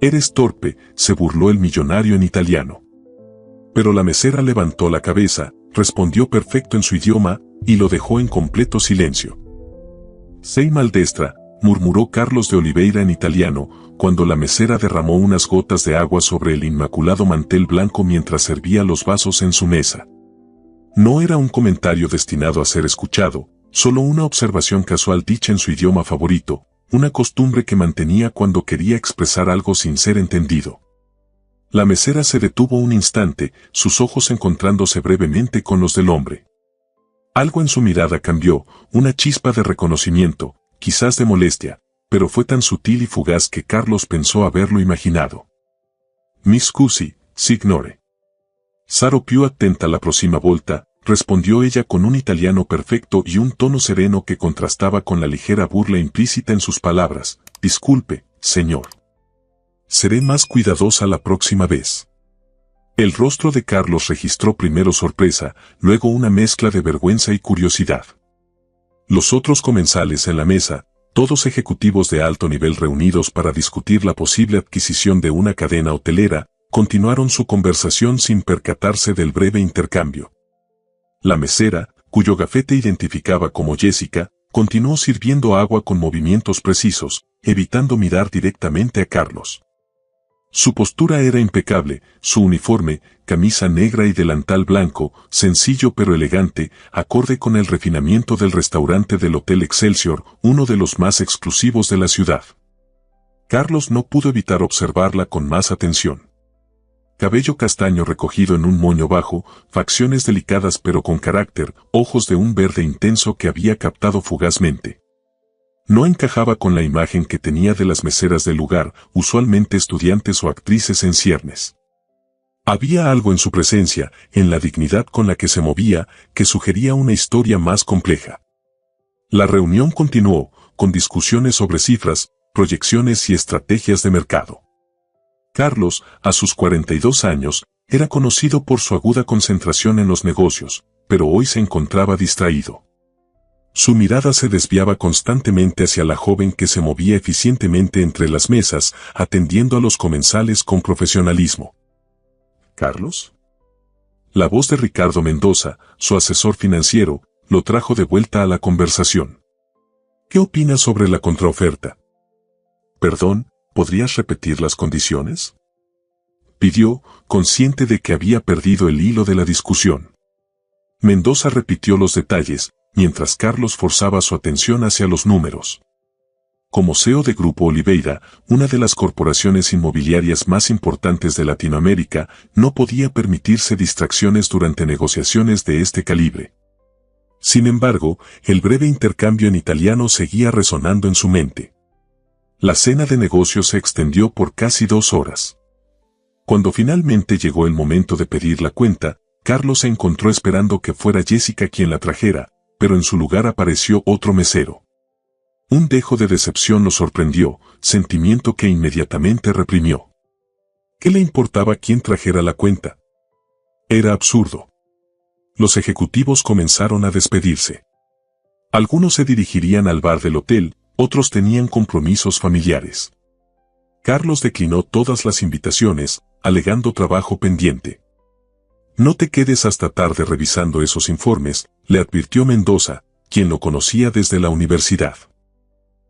Eres torpe, se burló el millonario en italiano. Pero la mesera levantó la cabeza, respondió perfecto en su idioma, y lo dejó en completo silencio. Sei maldestra, murmuró Carlos de Oliveira en italiano, cuando la mesera derramó unas gotas de agua sobre el inmaculado mantel blanco mientras servía los vasos en su mesa. No era un comentario destinado a ser escuchado, solo una observación casual dicha en su idioma favorito, una costumbre que mantenía cuando quería expresar algo sin ser entendido. La mesera se detuvo un instante, sus ojos encontrándose brevemente con los del hombre. Algo en su mirada cambió, una chispa de reconocimiento, quizás de molestia, pero fue tan sutil y fugaz que Carlos pensó haberlo imaginado. «Mi scusi, signore». «Sarò più attenta la prossima volta», respondió ella con un italiano perfecto y un tono sereno que contrastaba con la ligera burla implícita en sus palabras. «Disculpe, señor. Seré más cuidadosa la próxima vez». El rostro de Carlos registró primero sorpresa, luego una mezcla de vergüenza y curiosidad. Los otros comensales en la mesa, todos ejecutivos de alto nivel reunidos para discutir la posible adquisición de una cadena hotelera, continuaron su conversación sin percatarse del breve intercambio. La mesera, cuyo gafete identificaba como Jessica, continuó sirviendo agua con movimientos precisos, evitando mirar directamente a Carlos. Su postura era impecable, su uniforme, camisa negra y delantal blanco, sencillo pero elegante, acorde con el refinamiento del restaurante del Hotel Excelsior, uno de los más exclusivos de la ciudad. Carlos no pudo evitar observarla con más atención. Cabello castaño recogido en un moño bajo, facciones delicadas pero con carácter, ojos de un verde intenso que había captado fugazmente. No encajaba con la imagen que tenía de las meseras del lugar, usualmente estudiantes o actrices en ciernes. Había algo en su presencia, en la dignidad con la que se movía, que sugería una historia más compleja. La reunión continuó, con discusiones sobre cifras, proyecciones y estrategias de mercado. Carlos, a sus 42 años, era conocido por su aguda concentración en los negocios, pero hoy se encontraba distraído. Su mirada se desviaba constantemente hacia la joven que se movía eficientemente entre las mesas, atendiendo a los comensales con profesionalismo. ¿Carlos? La voz de Ricardo Mendoza, su asesor financiero, lo trajo de vuelta a la conversación. ¿Qué opinas sobre la contraoferta? Perdón, ¿podrías repetir las condiciones? Pidió, consciente de que había perdido el hilo de la discusión. Mendoza repitió los detalles, mientras Carlos forzaba su atención hacia los números. Como CEO de Grupo Oliveira, una de las corporaciones inmobiliarias más importantes de Latinoamérica, no podía permitirse distracciones durante negociaciones de este calibre. Sin embargo, el breve intercambio en italiano seguía resonando en su mente. La cena de negocios se extendió por casi 2 horas. Cuando finalmente llegó el momento de pedir la cuenta, Carlos se encontró esperando que fuera Jessica quien la trajera, pero en su lugar apareció otro mesero. Un dejo de decepción lo sorprendió, sentimiento que inmediatamente reprimió. ¿Qué le importaba quién trajera la cuenta? Era absurdo. Los ejecutivos comenzaron a despedirse. Algunos se dirigirían al bar del hotel, otros tenían compromisos familiares. Carlos declinó todas las invitaciones, alegando trabajo pendiente. No te quedes hasta tarde revisando esos informes, le advirtió Mendoza, quien lo conocía desde la universidad.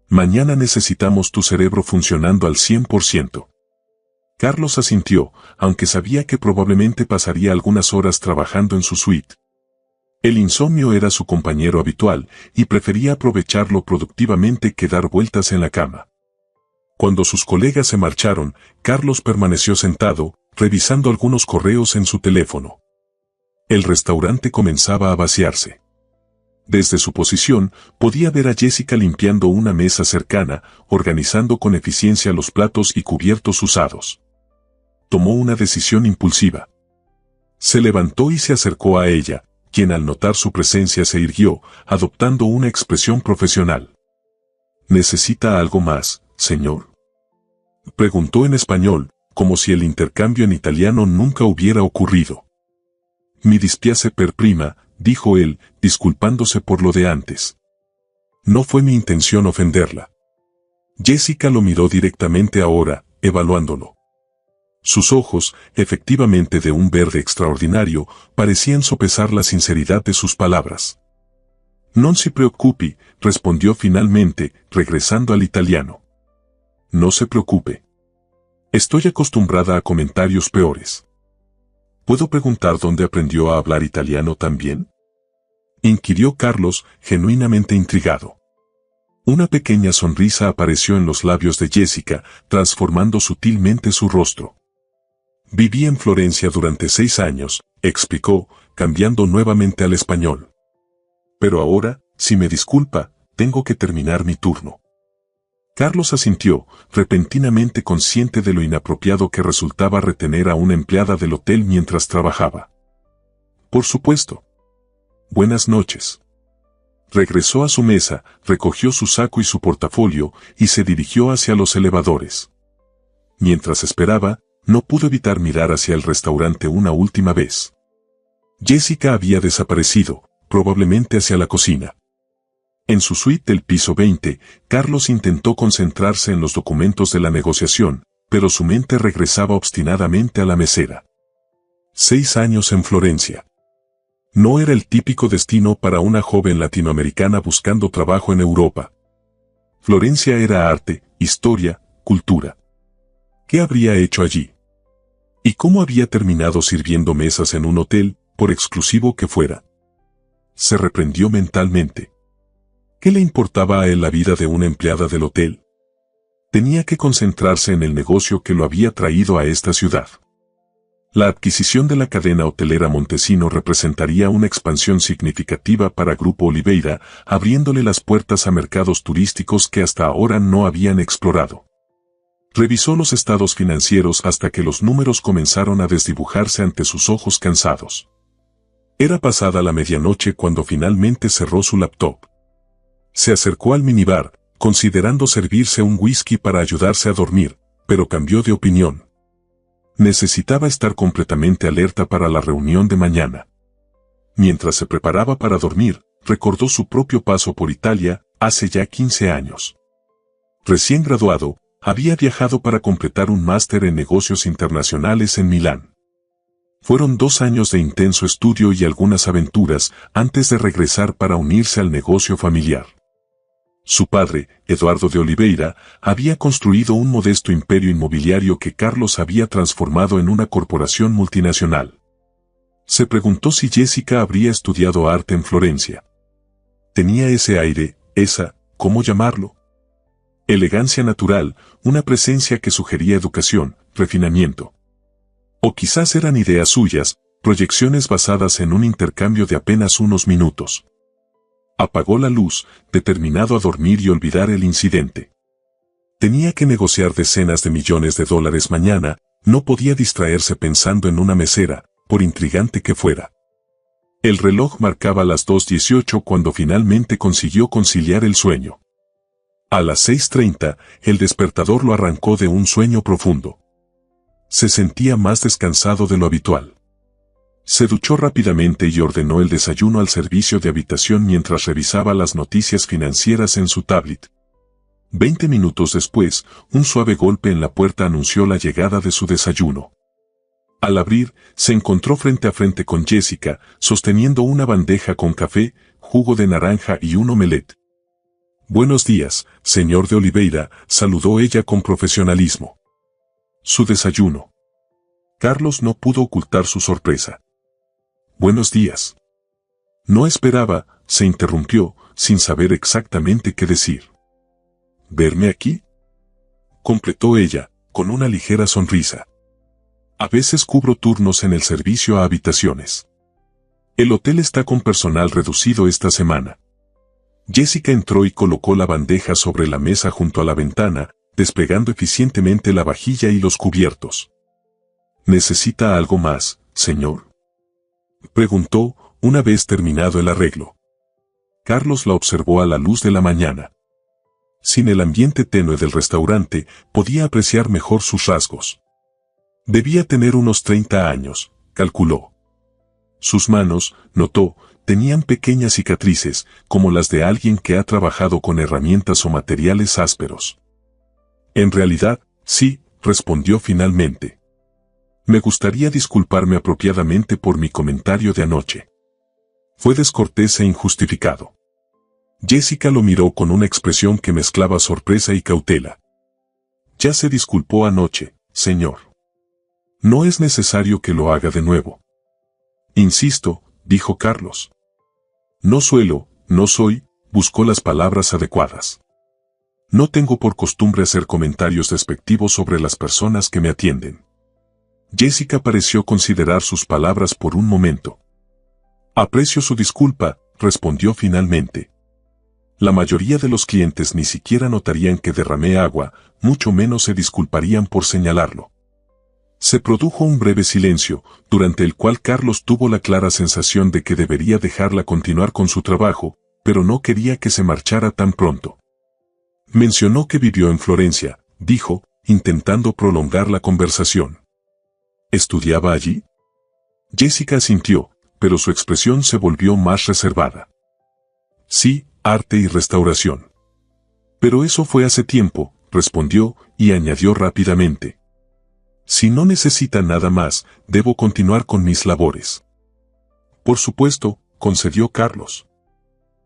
Mañana necesitamos tu cerebro funcionando al 100%. Carlos asintió, aunque sabía que probablemente pasaría algunas horas trabajando en su suite. El insomnio era su compañero habitual, y prefería aprovecharlo productivamente que dar vueltas en la cama. Cuando sus colegas se marcharon, Carlos permaneció sentado, revisando algunos correos en su teléfono. El restaurante comenzaba a vaciarse. Desde su posición, podía ver a Jessica limpiando una mesa cercana, organizando con eficiencia los platos y cubiertos usados. Tomó una decisión impulsiva. Se levantó y se acercó a ella, quien al notar su presencia se irguió, adoptando una expresión profesional. ¿Necesita algo más, señor?, preguntó en español, como si el intercambio en italiano nunca hubiera ocurrido. Mi dispiace per prima, dijo él, disculpándose por lo de antes. No fue mi intención ofenderla. Jessica lo miró directamente ahora, evaluándolo. Sus ojos, efectivamente de un verde extraordinario, parecían sopesar la sinceridad de sus palabras. «Non si preoccupi», respondió finalmente, regresando al italiano. «No se preocupe. Estoy acostumbrada a comentarios peores». «¿Puedo preguntar dónde aprendió a hablar italiano también?», inquirió Carlos, genuinamente intrigado. Una pequeña sonrisa apareció en los labios de Jessica, transformando sutilmente su rostro. «Viví en Florencia durante 6 años», explicó, cambiando nuevamente al español. «Pero ahora, si me disculpa, tengo que terminar mi turno». Carlos asintió, repentinamente consciente de lo inapropiado que resultaba retener a una empleada del hotel mientras trabajaba. «Por supuesto. Buenas noches». Regresó a su mesa, recogió su saco y su portafolio, y se dirigió hacia los elevadores. Mientras esperaba, no pudo evitar mirar hacia el restaurante una última vez. Jessica había desaparecido, probablemente hacia la cocina. En su suite del piso 20, Carlos intentó concentrarse en los documentos de la negociación, pero su mente regresaba obstinadamente a la mesera. 6 años en Florencia. No era el típico destino para una joven latinoamericana buscando trabajo en Europa. Florencia era arte, historia, cultura. ¿Qué habría hecho allí? ¿Y cómo había terminado sirviendo mesas en un hotel, por exclusivo que fuera? Se reprendió mentalmente. ¿Qué le importaba a él la vida de una empleada del hotel? Tenía que concentrarse en el negocio que lo había traído a esta ciudad. La adquisición de la cadena hotelera Montesino representaría una expansión significativa para Grupo Oliveira, abriéndole las puertas a mercados turísticos que hasta ahora no habían explorado. Revisó los estados financieros hasta que los números comenzaron a desdibujarse ante sus ojos cansados. Era pasada la medianoche cuando finalmente cerró su laptop. Se acercó al minibar, considerando servirse un whisky para ayudarse a dormir, pero cambió de opinión. Necesitaba estar completamente alerta para la reunión de mañana. Mientras se preparaba para dormir, recordó su propio paso por Italia, hace ya 15 años. Recién graduado, había viajado para completar un máster en negocios internacionales en Milán. Fueron 2 años de intenso estudio y algunas aventuras antes de regresar para unirse al negocio familiar. Su padre, Eduardo de Oliveira, había construido un modesto imperio inmobiliario que Carlos había transformado en una corporación multinacional. Se preguntó si Jessica habría estudiado arte en Florencia. Tenía ese aire, ¿cómo llamarlo? Elegancia natural, una presencia que sugería educación, refinamiento. O quizás eran ideas suyas, proyecciones basadas en un intercambio de apenas unos minutos. Apagó la luz, determinado a dormir y olvidar el incidente. Tenía que negociar decenas de millones de dólares mañana, no podía distraerse pensando en una mesera, por intrigante que fuera. El reloj marcaba las 2:18 cuando finalmente consiguió conciliar el sueño. A las 6:30, el despertador lo arrancó de un sueño profundo. Se sentía más descansado de lo habitual. Se duchó rápidamente y ordenó el desayuno al servicio de habitación mientras revisaba las noticias financieras en su tablet. 20 minutos después, un suave golpe en la puerta anunció la llegada de su desayuno. Al abrir, se encontró frente a frente con Jessica, sosteniendo una bandeja con café, jugo de naranja y un omelette. «Buenos días, señor de Oliveira», saludó ella con profesionalismo. «Su desayuno». Carlos no pudo ocultar su sorpresa. «Buenos días». «No esperaba», se interrumpió, sin saber exactamente qué decir. «¿Verme aquí?», completó ella, con una ligera sonrisa. «A veces cubro turnos en el servicio a habitaciones. El hotel está con personal reducido esta semana». Jessica entró y colocó la bandeja sobre la mesa junto a la ventana, desplegando eficientemente la vajilla y los cubiertos. «¿Necesita algo más, señor?», preguntó, una vez terminado el arreglo. Carlos la observó a la luz de la mañana. Sin el ambiente tenue del restaurante, podía apreciar mejor sus rasgos. Debía tener unos 30 años, calculó. Sus manos, notó, tenían pequeñas cicatrices, como las de alguien que ha trabajado con herramientas o materiales ásperos. En realidad, sí, respondió finalmente. Me gustaría disculparme apropiadamente por mi comentario de anoche. Fue descortés e injustificado. Jessica lo miró con una expresión que mezclaba sorpresa y cautela. Ya se disculpó anoche, señor. No es necesario que lo haga de nuevo. Insisto, dijo Carlos. No soy, buscó las palabras adecuadas. No tengo por costumbre hacer comentarios despectivos sobre las personas que me atienden. Jessica pareció considerar sus palabras por un momento. Aprecio su disculpa, respondió finalmente. La mayoría de los clientes ni siquiera notarían que derramé agua, mucho menos se disculparían por señalarlo. Se produjo un breve silencio, durante el cual Carlos tuvo la clara sensación de que debería dejarla continuar con su trabajo, pero no quería que se marchara tan pronto. Mencionó que vivió en Florencia, dijo, intentando prolongar la conversación. ¿Estudiaba allí? Jessica asintió, pero su expresión se volvió más reservada. Sí, arte y restauración. Pero eso fue hace tiempo, respondió, y añadió rápidamente. Si no necesita nada más, debo continuar con mis labores. Por supuesto, concedió Carlos.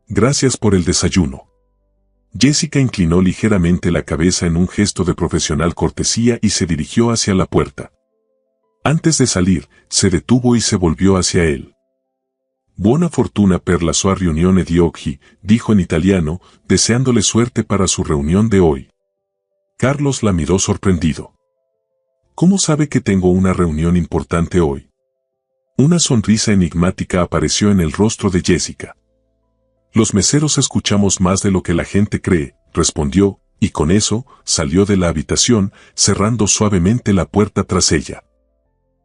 Gracias por el desayuno. Jessica inclinó ligeramente la cabeza en un gesto de profesional cortesía y se dirigió hacia la puerta. Antes de salir, se detuvo y se volvió hacia él. Buona fortuna per la sua riunione di oggi, dijo en italiano, deseándole suerte para su reunión de hoy. Carlos la miró sorprendido. ¿Cómo sabe que tengo una reunión importante hoy? Una sonrisa enigmática apareció en el rostro de Jessica. Los meseros escuchamos más de lo que la gente cree, respondió, y con eso, salió de la habitación, cerrando suavemente la puerta tras ella.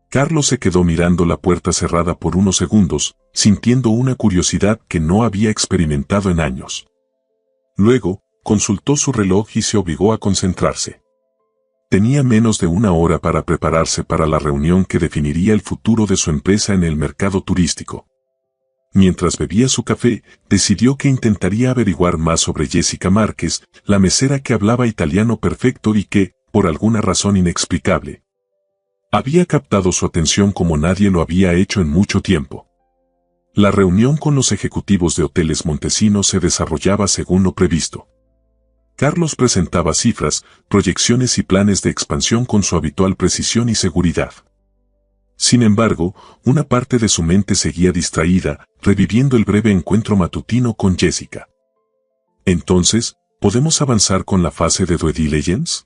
Carlos se quedó mirando la puerta cerrada por unos segundos, sintiendo una curiosidad que no había experimentado en años. Luego, consultó su reloj y se obligó a concentrarse. Tenía menos de una hora para prepararse para la reunión que definiría el futuro de su empresa en el mercado turístico. Mientras bebía su café, decidió que intentaría averiguar más sobre Jessica Márquez, la mesera que hablaba italiano perfecto y que, por alguna razón inexplicable, había captado su atención como nadie lo había hecho en mucho tiempo. La reunión con los ejecutivos de Hoteles Montesinos se desarrollaba según lo previsto. Carlos presentaba cifras, proyecciones y planes de expansión con su habitual precisión y seguridad. Sin embargo, una parte de su mente seguía distraída, reviviendo el breve encuentro matutino con Jessica. Entonces, ¿podemos avanzar con la fase de due diligence?,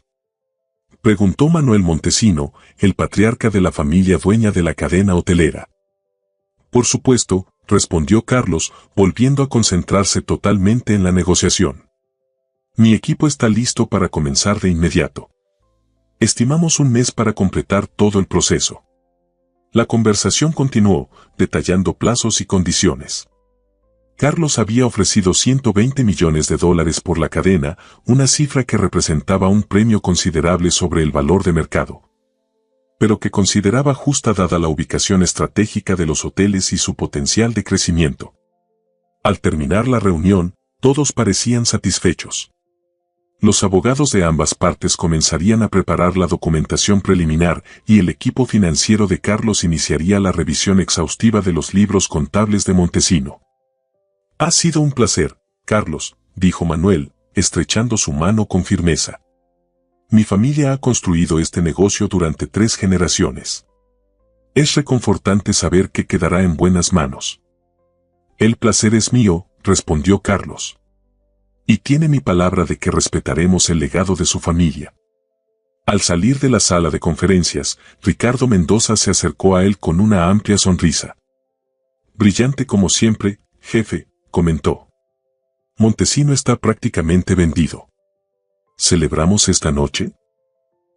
preguntó Manuel Montesino, el patriarca de la familia dueña de la cadena hotelera. Por supuesto, respondió Carlos, volviendo a concentrarse totalmente en la negociación. Mi equipo está listo para comenzar de inmediato. Estimamos un mes para completar todo el proceso. La conversación continuó, detallando plazos y condiciones. Carlos había ofrecido $120 millones por la cadena, una cifra que representaba un premio considerable sobre el valor de mercado, pero que consideraba justa dada la ubicación estratégica de los hoteles y su potencial de crecimiento. Al terminar la reunión, todos parecían satisfechos. Los abogados de ambas partes comenzarían a preparar la documentación preliminar y el equipo financiero de Carlos iniciaría la revisión exhaustiva de los libros contables de Montesino. Ha sido un placer, Carlos, dijo Manuel, estrechando su mano con firmeza. Mi familia ha construido este negocio durante 3 generaciones. Es reconfortante saber que quedará en buenas manos. El placer es mío, respondió Carlos. Y tiene mi palabra de que respetaremos el legado de su familia. Al salir de la sala de conferencias, Ricardo Mendoza se acercó a él con una amplia sonrisa. Brillante como siempre, jefe, comentó. Montesino está prácticamente vendido. ¿Celebramos esta noche?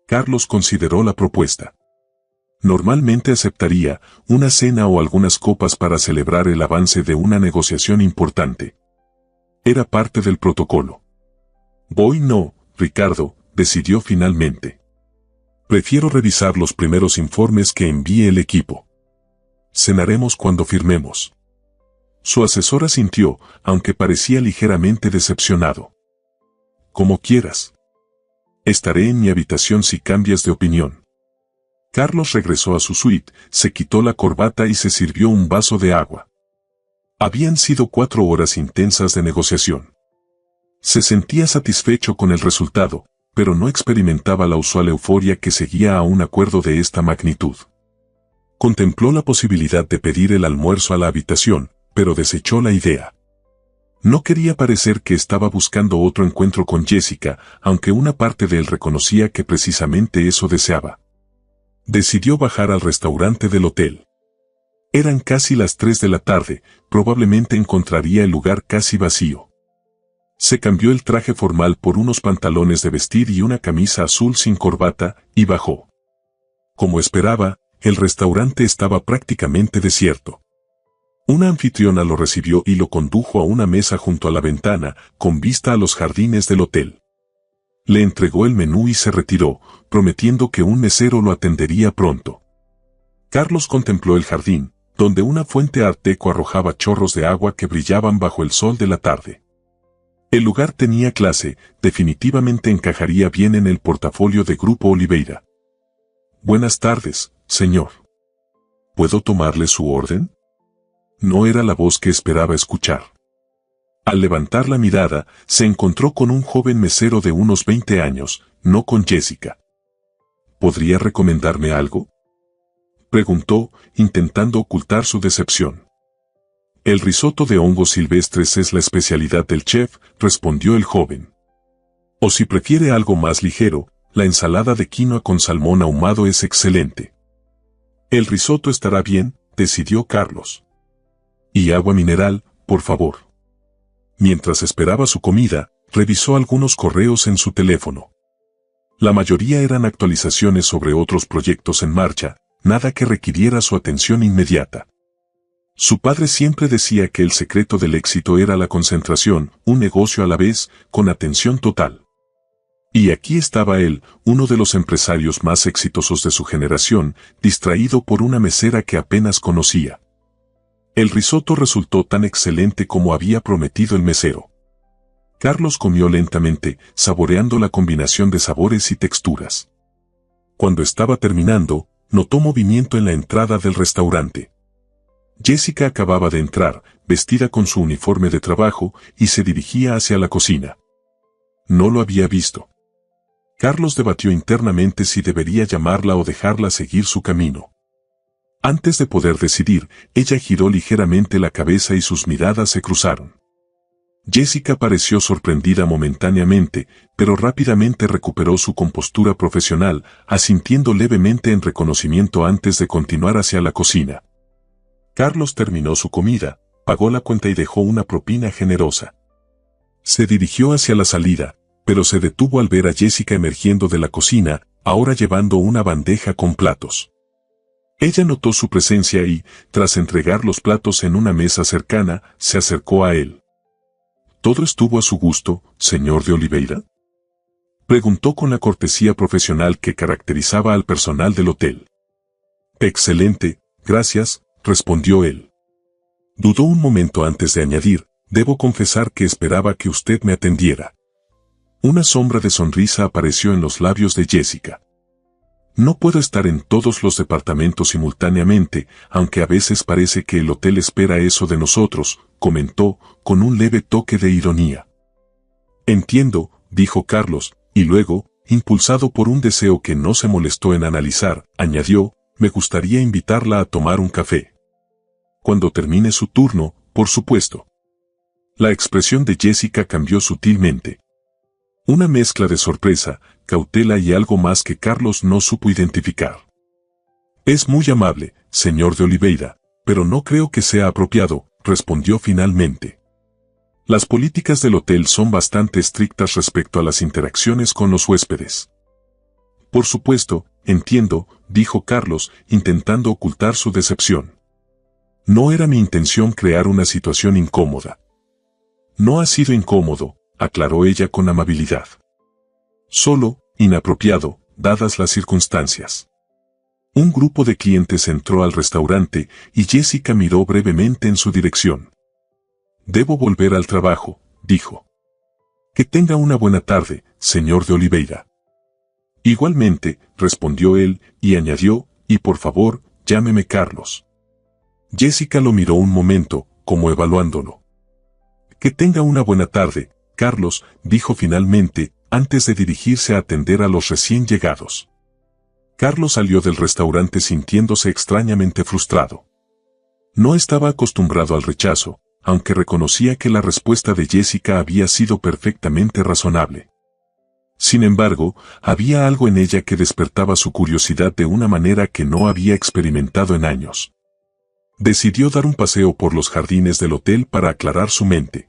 Carlos consideró la propuesta. Normalmente aceptaría una cena o algunas copas para celebrar el avance de una negociación importante. Era parte del protocolo. No, Ricardo, decidió finalmente. Prefiero revisar los primeros informes que envíe el equipo. Cenaremos cuando firmemos. Su asesor asintió, aunque parecía ligeramente decepcionado. Como quieras. Estaré en mi habitación si cambias de opinión. Carlos regresó a su suite, se quitó la corbata y se sirvió un vaso de agua. Habían sido 4 horas intensas de negociación. Se sentía satisfecho con el resultado, pero no experimentaba la usual euforia que seguía a un acuerdo de esta magnitud. Contempló la posibilidad de pedir el almuerzo a la habitación, pero desechó la idea. No quería parecer que estaba buscando otro encuentro con Jessica, aunque una parte de él reconocía que precisamente eso deseaba. Decidió bajar al restaurante del hotel. Eran casi las 3 de la tarde, probablemente encontraría el lugar casi vacío. Se cambió el traje formal por unos pantalones de vestir y una camisa azul sin corbata, y bajó. Como esperaba, el restaurante estaba prácticamente desierto. Una anfitriona lo recibió y lo condujo a una mesa junto a la ventana, con vista a los jardines del hotel. Le entregó el menú y se retiró, prometiendo que un mesero lo atendería pronto. Carlos contempló el jardín, donde una fuente art deco arrojaba chorros de agua que brillaban bajo el sol de la tarde. El lugar tenía clase, definitivamente encajaría bien en el portafolio de Grupo Oliveira. Buenas tardes, señor. ¿Puedo tomarle su orden? No era la voz que esperaba escuchar. Al levantar la mirada, se encontró con un joven mesero de unos 20 años, no con Jessica. ¿Podría recomendarme algo?, preguntó, intentando ocultar su decepción. El risotto de hongos silvestres es la especialidad del chef, respondió el joven. O si prefiere algo más ligero, la ensalada de quinoa con salmón ahumado es excelente. El risotto estará bien, decidió Carlos. Y agua mineral, por favor. Mientras esperaba su comida, revisó algunos correos en su teléfono. La mayoría eran actualizaciones sobre otros proyectos en marcha, nada que requiriera su atención inmediata. Su padre siempre decía que el secreto del éxito era la concentración, un negocio a la vez, con atención total. Y aquí estaba él, uno de los empresarios más exitosos de su generación, distraído por una mesera que apenas conocía. El risotto resultó tan excelente como había prometido el mesero. Carlos comió lentamente, saboreando la combinación de sabores y texturas. Cuando estaba terminando, notó movimiento en la entrada del restaurante. Jessica acababa de entrar, vestida con su uniforme de trabajo, y se dirigía hacia la cocina. No lo había visto. Carlos debatió internamente si debería llamarla o dejarla seguir su camino. Antes de poder decidir, ella giró ligeramente la cabeza y sus miradas se cruzaron. Jessica pareció sorprendida momentáneamente, pero rápidamente recuperó su compostura profesional, asintiendo levemente en reconocimiento antes de continuar hacia la cocina. Carlos terminó su comida, pagó la cuenta y dejó una propina generosa. Se dirigió hacia la salida, pero se detuvo al ver a Jessica emergiendo de la cocina, ahora llevando una bandeja con platos. Ella notó su presencia y, tras entregar los platos en una mesa cercana, se acercó a él. ¿Todo estuvo a su gusto, señor de Oliveira?, preguntó con la cortesía profesional que caracterizaba al personal del hotel. Excelente, gracias, respondió él. Dudó un momento antes de añadir, debo confesar que esperaba que usted me atendiera. Una sombra de sonrisa apareció en los labios de Jessica. No puedo estar en todos los departamentos simultáneamente, aunque a veces parece que el hotel espera eso de nosotros, comentó, con un leve toque de ironía. Entiendo, dijo Carlos, y luego, impulsado por un deseo que no se molestó en analizar, añadió, me gustaría invitarla a tomar un café. Cuando termine su turno, por supuesto. La expresión de Jessica cambió sutilmente. Una mezcla de sorpresa, cautela y algo más que Carlos no supo identificar. Es muy amable, señor de Oliveira, pero no creo que sea apropiado, respondió finalmente. Las políticas del hotel son bastante estrictas respecto a las interacciones con los huéspedes. Por supuesto, entiendo, dijo Carlos, intentando ocultar su decepción. No era mi intención crear una situación incómoda. No ha sido incómodo, aclaró ella con amabilidad. Solo, inapropiado, dadas las circunstancias. Un grupo de clientes entró al restaurante y Jessica miró brevemente en su dirección. Debo volver al trabajo, dijo. Que tenga una buena tarde, señor de Oliveira. Igualmente, respondió él, y añadió, y por favor, llámeme Carlos. Jessica lo miró un momento, como evaluándolo. Que tenga una buena tarde, Carlos, dijo finalmente, antes de dirigirse a atender a los recién llegados. Carlos salió del restaurante sintiéndose extrañamente frustrado. No estaba acostumbrado al rechazo, aunque reconocía que la respuesta de Jessica había sido perfectamente razonable. Sin embargo, había algo en ella que despertaba su curiosidad de una manera que no había experimentado en años. Decidió dar un paseo por los jardines del hotel para aclarar su mente.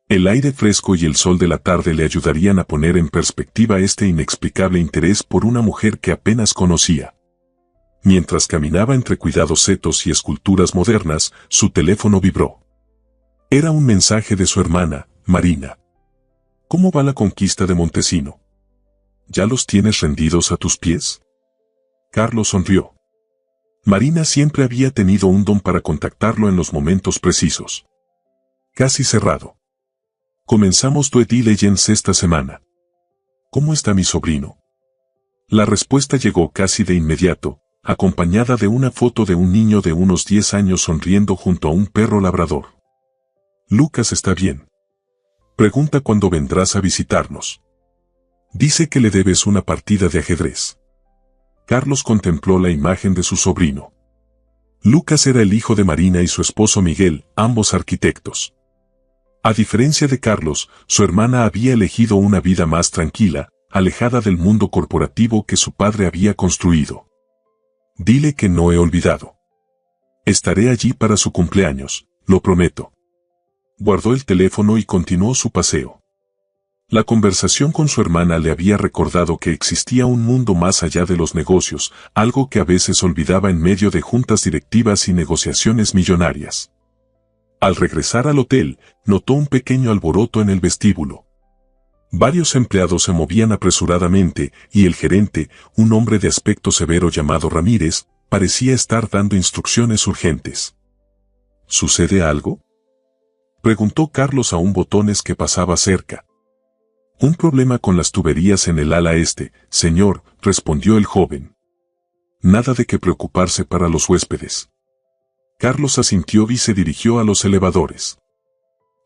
El aire fresco y el sol de la tarde le ayudarían a poner en perspectiva este inexplicable interés por una mujer que apenas conocía. Mientras caminaba entre cuidados setos y esculturas modernas, su teléfono vibró. Era un mensaje de su hermana, Marina. ¿Cómo va la conquista de Montesino? ¿Ya los tienes rendidos a tus pies? Carlos sonrió. Marina siempre había tenido un don para contactarlo en los momentos precisos. Casi cerrado. Comenzamos Due Legends esta semana. ¿Cómo está mi sobrino? La respuesta llegó casi de inmediato, acompañada de una foto de un niño de unos 10 años sonriendo junto a un perro labrador. Lucas está bien. Pregunta cuándo vendrás a visitarnos. Dice que le debes una partida de ajedrez. Carlos contempló la imagen de su sobrino. Lucas era el hijo de Marina y su esposo Miguel, ambos arquitectos. A diferencia de Carlos, su hermana había elegido una vida más tranquila, alejada del mundo corporativo que su padre había construido. Dile que no he olvidado. Estaré allí para su cumpleaños, lo prometo. Guardó el teléfono y continuó su paseo. La conversación con su hermana le había recordado que existía un mundo más allá de los negocios, algo que a veces olvidaba en medio de juntas directivas y negociaciones millonarias. Al regresar al hotel, notó un pequeño alboroto en el vestíbulo. Varios empleados se movían apresuradamente, y el gerente, un hombre de aspecto severo llamado Ramírez, parecía estar dando instrucciones urgentes. ¿Sucede algo?, preguntó Carlos a un botones que pasaba cerca. Un problema con las tuberías en el ala este, señor, respondió el joven. Nada de qué preocuparse para los huéspedes. Carlos asintió y se dirigió a los elevadores.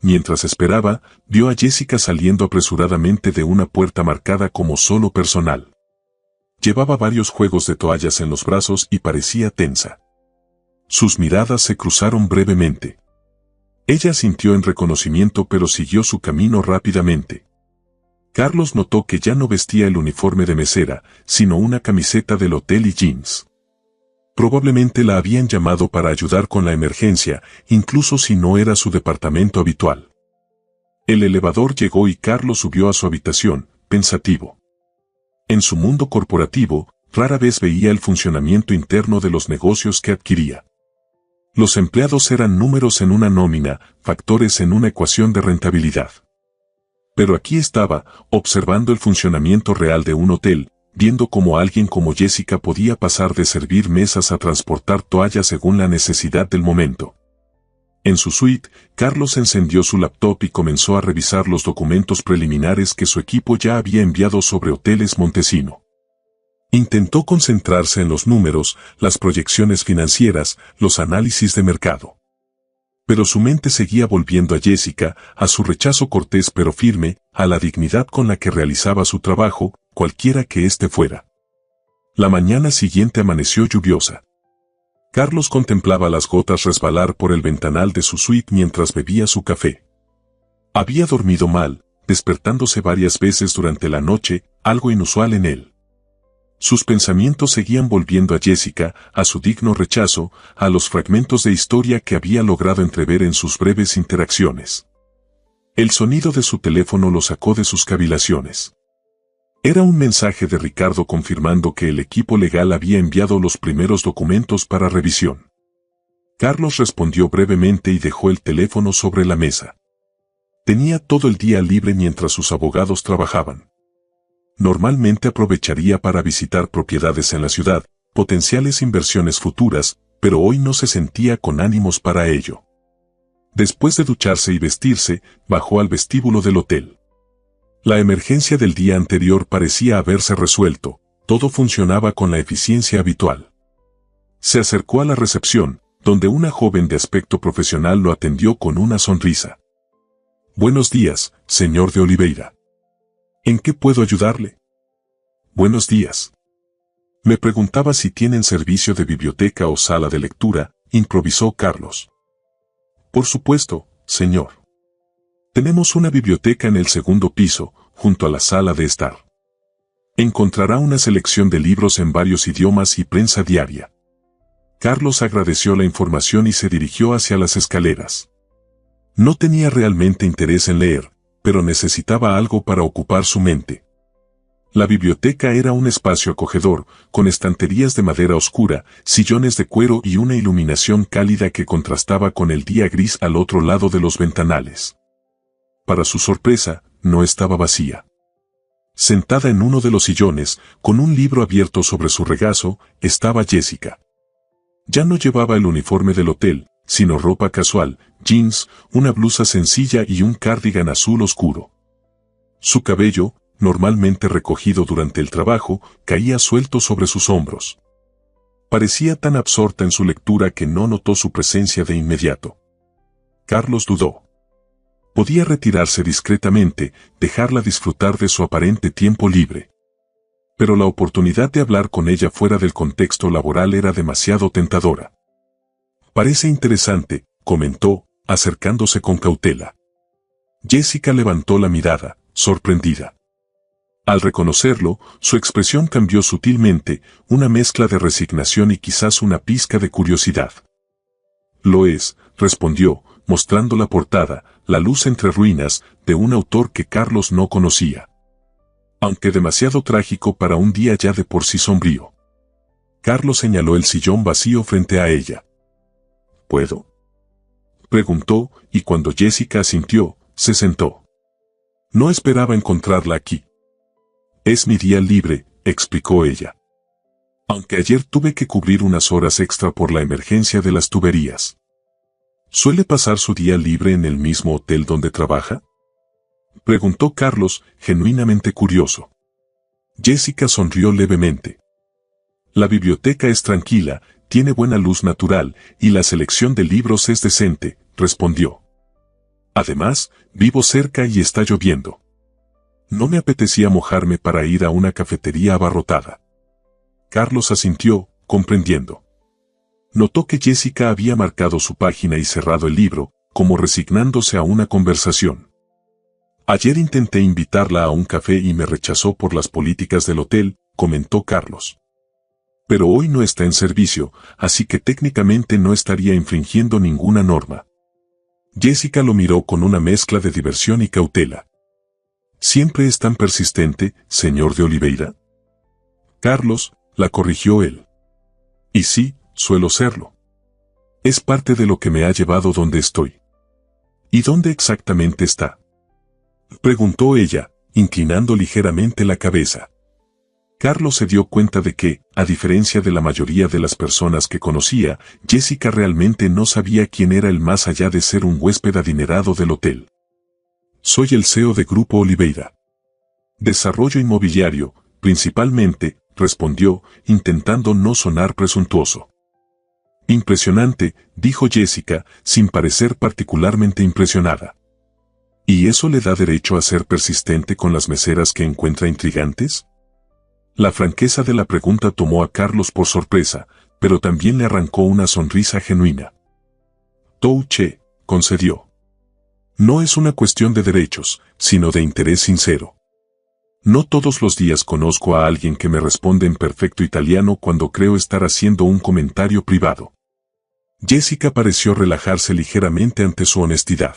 Mientras esperaba, vio a Jessica saliendo apresuradamente de una puerta marcada como solo personal. Llevaba varios juegos de toallas en los brazos y parecía tensa. Sus miradas se cruzaron brevemente. Ella asintió en reconocimiento pero siguió su camino rápidamente. Carlos notó que ya no vestía el uniforme de mesera, sino una camiseta del hotel y jeans. Probablemente la habían llamado para ayudar con la emergencia, incluso si no era su departamento habitual. El elevador llegó y Carlos subió a su habitación, pensativo. En su mundo corporativo, rara vez veía el funcionamiento interno de los negocios que adquiría. Los empleados eran números en una nómina, factores en una ecuación de rentabilidad. Pero aquí estaba, observando el funcionamiento real de un hotel, viendo cómo alguien como Jessica podía pasar de servir mesas a transportar toallas según la necesidad del momento. En su suite, Carlos encendió su laptop y comenzó a revisar los documentos preliminares que su equipo ya había enviado sobre Hoteles Montesino. Intentó concentrarse en los números, las proyecciones financieras, los análisis de mercado. Pero su mente seguía volviendo a Jessica, a su rechazo cortés pero firme, a la dignidad con la que realizaba su trabajo, cualquiera que éste fuera. La mañana siguiente amaneció lluviosa. Carlos contemplaba las gotas resbalar por el ventanal de su suite mientras bebía su café. Había dormido mal, despertándose varias veces durante la noche, algo inusual en él. Sus pensamientos seguían volviendo a Jessica, a su digno rechazo, a los fragmentos de historia que había logrado entrever en sus breves interacciones. El sonido de su teléfono lo sacó de sus cavilaciones. Era un mensaje de Ricardo confirmando que el equipo legal había enviado los primeros documentos para revisión. Carlos respondió brevemente y dejó el teléfono sobre la mesa. Tenía todo el día libre mientras sus abogados trabajaban. Normalmente aprovecharía para visitar propiedades en la ciudad, potenciales inversiones futuras, pero hoy no se sentía con ánimos para ello. Después de ducharse y vestirse, bajó al vestíbulo del hotel. La emergencia del día anterior parecía haberse resuelto, todo funcionaba con la eficiencia habitual. Se acercó a la recepción, donde una joven de aspecto profesional lo atendió con una sonrisa. Buenos días, señor de Oliveira. ¿En qué puedo ayudarle? Buenos días. Me preguntaba si tienen servicio de biblioteca o sala de lectura, improvisó Carlos. Por supuesto, señor. Tenemos una biblioteca en el segundo piso, junto a la sala de estar. Encontrará una selección de libros en varios idiomas y prensa diaria. Carlos agradeció la información y se dirigió hacia las escaleras. No tenía realmente interés en leer, pero necesitaba algo para ocupar su mente. La biblioteca era un espacio acogedor, con estanterías de madera oscura, sillones de cuero y una iluminación cálida que contrastaba con el día gris al otro lado de los ventanales. Para su sorpresa, no estaba vacía. Sentada en uno de los sillones, con un libro abierto sobre su regazo, estaba Jessica. Ya no llevaba el uniforme del hotel, sino ropa casual, jeans, una blusa sencilla y un cardigan azul oscuro. Su cabello, normalmente recogido durante el trabajo, caía suelto sobre sus hombros. Parecía tan absorta en su lectura que no notó su presencia de inmediato. Carlos dudó. Podía retirarse discretamente, dejarla disfrutar de su aparente tiempo libre. Pero la oportunidad de hablar con ella fuera del contexto laboral era demasiado tentadora. Parece interesante, comentó, acercándose con cautela. Jessica levantó la mirada, sorprendida. Al reconocerlo, su expresión cambió sutilmente, una mezcla de resignación y quizás una pizca de curiosidad. Lo es, respondió, mostrando la portada, La luz entre ruinas, de un autor que Carlos no conocía. Aunque demasiado trágico para un día ya de por sí sombrío. Carlos señaló el sillón vacío frente a ella. ¿Puedo?, preguntó, y cuando Jessica asintió, se sentó. No esperaba encontrarla aquí. Es mi día libre, explicó ella. Aunque ayer tuve que cubrir unas horas extra por la emergencia de las tuberías. ¿Suele pasar su día libre en el mismo hotel donde trabaja?, preguntó Carlos, genuinamente curioso. Jessica sonrió levemente. La biblioteca es tranquila, tiene buena luz natural, y la selección de libros es decente, respondió. Además, vivo cerca y está lloviendo. No me apetecía mojarme para ir a una cafetería abarrotada. Carlos asintió, comprendiendo. Notó que Jessica había marcado su página y cerrado el libro, como resignándose a una conversación. Ayer intenté invitarla a un café y me rechazó por las políticas del hotel, comentó Carlos. Pero hoy no está en servicio, así que técnicamente no estaría infringiendo ninguna norma. Jessica lo miró con una mezcla de diversión y cautela. ¿Siempre es tan persistente, señor de Oliveira? Carlos, la corrigió él. Y sí, suelo serlo. Es parte de lo que me ha llevado donde estoy. ¿Y dónde exactamente está?, preguntó ella, inclinando ligeramente la cabeza. Carlos se dio cuenta de que, a diferencia de la mayoría de las personas que conocía, Jessica realmente no sabía quién era él más allá de ser un huésped adinerado del hotel. Soy el CEO de Grupo Oliveira. Desarrollo inmobiliario, principalmente, respondió, intentando no sonar presuntuoso. Impresionante, dijo Jessica, sin parecer particularmente impresionada. ¿Y eso le da derecho a ser persistente con las meseras que encuentra intrigantes? La franqueza de la pregunta tomó a Carlos por sorpresa, pero también le arrancó una sonrisa genuina. Touché, concedió. No es una cuestión de derechos, sino de interés sincero. No todos los días conozco a alguien que me responde en perfecto italiano cuando creo estar haciendo un comentario privado. Jessica pareció relajarse ligeramente ante su honestidad.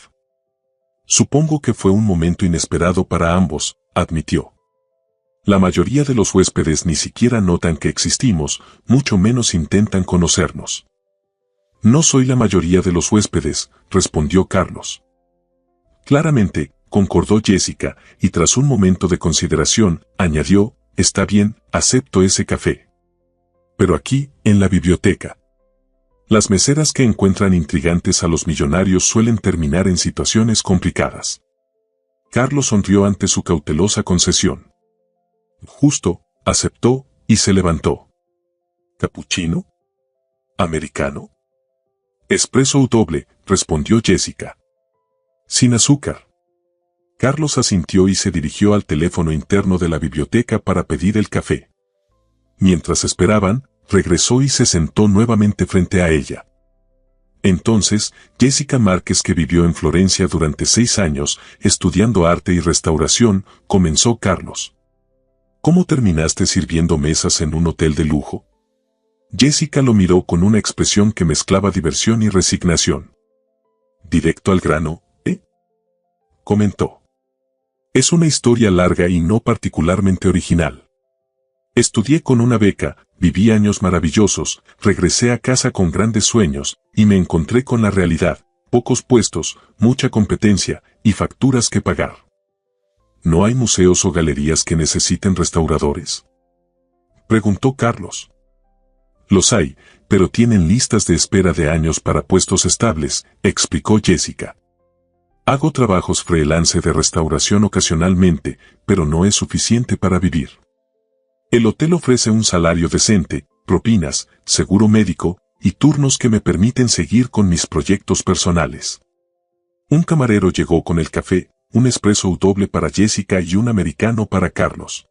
Supongo que fue un momento inesperado para ambos, admitió. La mayoría de los huéspedes ni siquiera notan que existimos, mucho menos intentan conocernos. No soy la mayoría de los huéspedes, respondió Carlos. Claramente, concordó Jessica, y tras un momento de consideración, añadió, está bien, acepto ese café. Pero aquí, en la biblioteca. Las meseras que encuentran intrigantes a los millonarios suelen terminar en situaciones complicadas. Carlos sonrió ante su cautelosa concesión. Justo, aceptó, y se levantó. ¿Capuchino? ¿Americano? Espresso o doble, respondió Jessica. Sin azúcar. Carlos asintió y se dirigió al teléfono interno de la biblioteca para pedir el café. Mientras esperaban, regresó y se sentó nuevamente frente a ella. Entonces, Jessica Márquez, que vivió en Florencia durante 6 años, estudiando arte y restauración, comenzó Carlos. ¿Cómo terminaste sirviendo mesas en un hotel de lujo? Jessica lo miró con una expresión que mezclaba diversión y resignación. Directo al grano, ¿eh? Comentó. Es una historia larga y no particularmente original. Estudié con una beca, viví años maravillosos, regresé a casa con grandes sueños, y me encontré con la realidad, pocos puestos, mucha competencia, y facturas que pagar. ¿No hay museos o galerías que necesiten restauradores?, preguntó Carlos. Los hay, pero tienen listas de espera de años para puestos estables, explicó Jessica. Hago trabajos freelance de restauración ocasionalmente, pero no es suficiente para vivir. El hotel ofrece un salario decente, propinas, seguro médico, y turnos que me permiten seguir con mis proyectos personales. Un camarero llegó con el café, un espresso doble para Jessica y un americano para Carlos.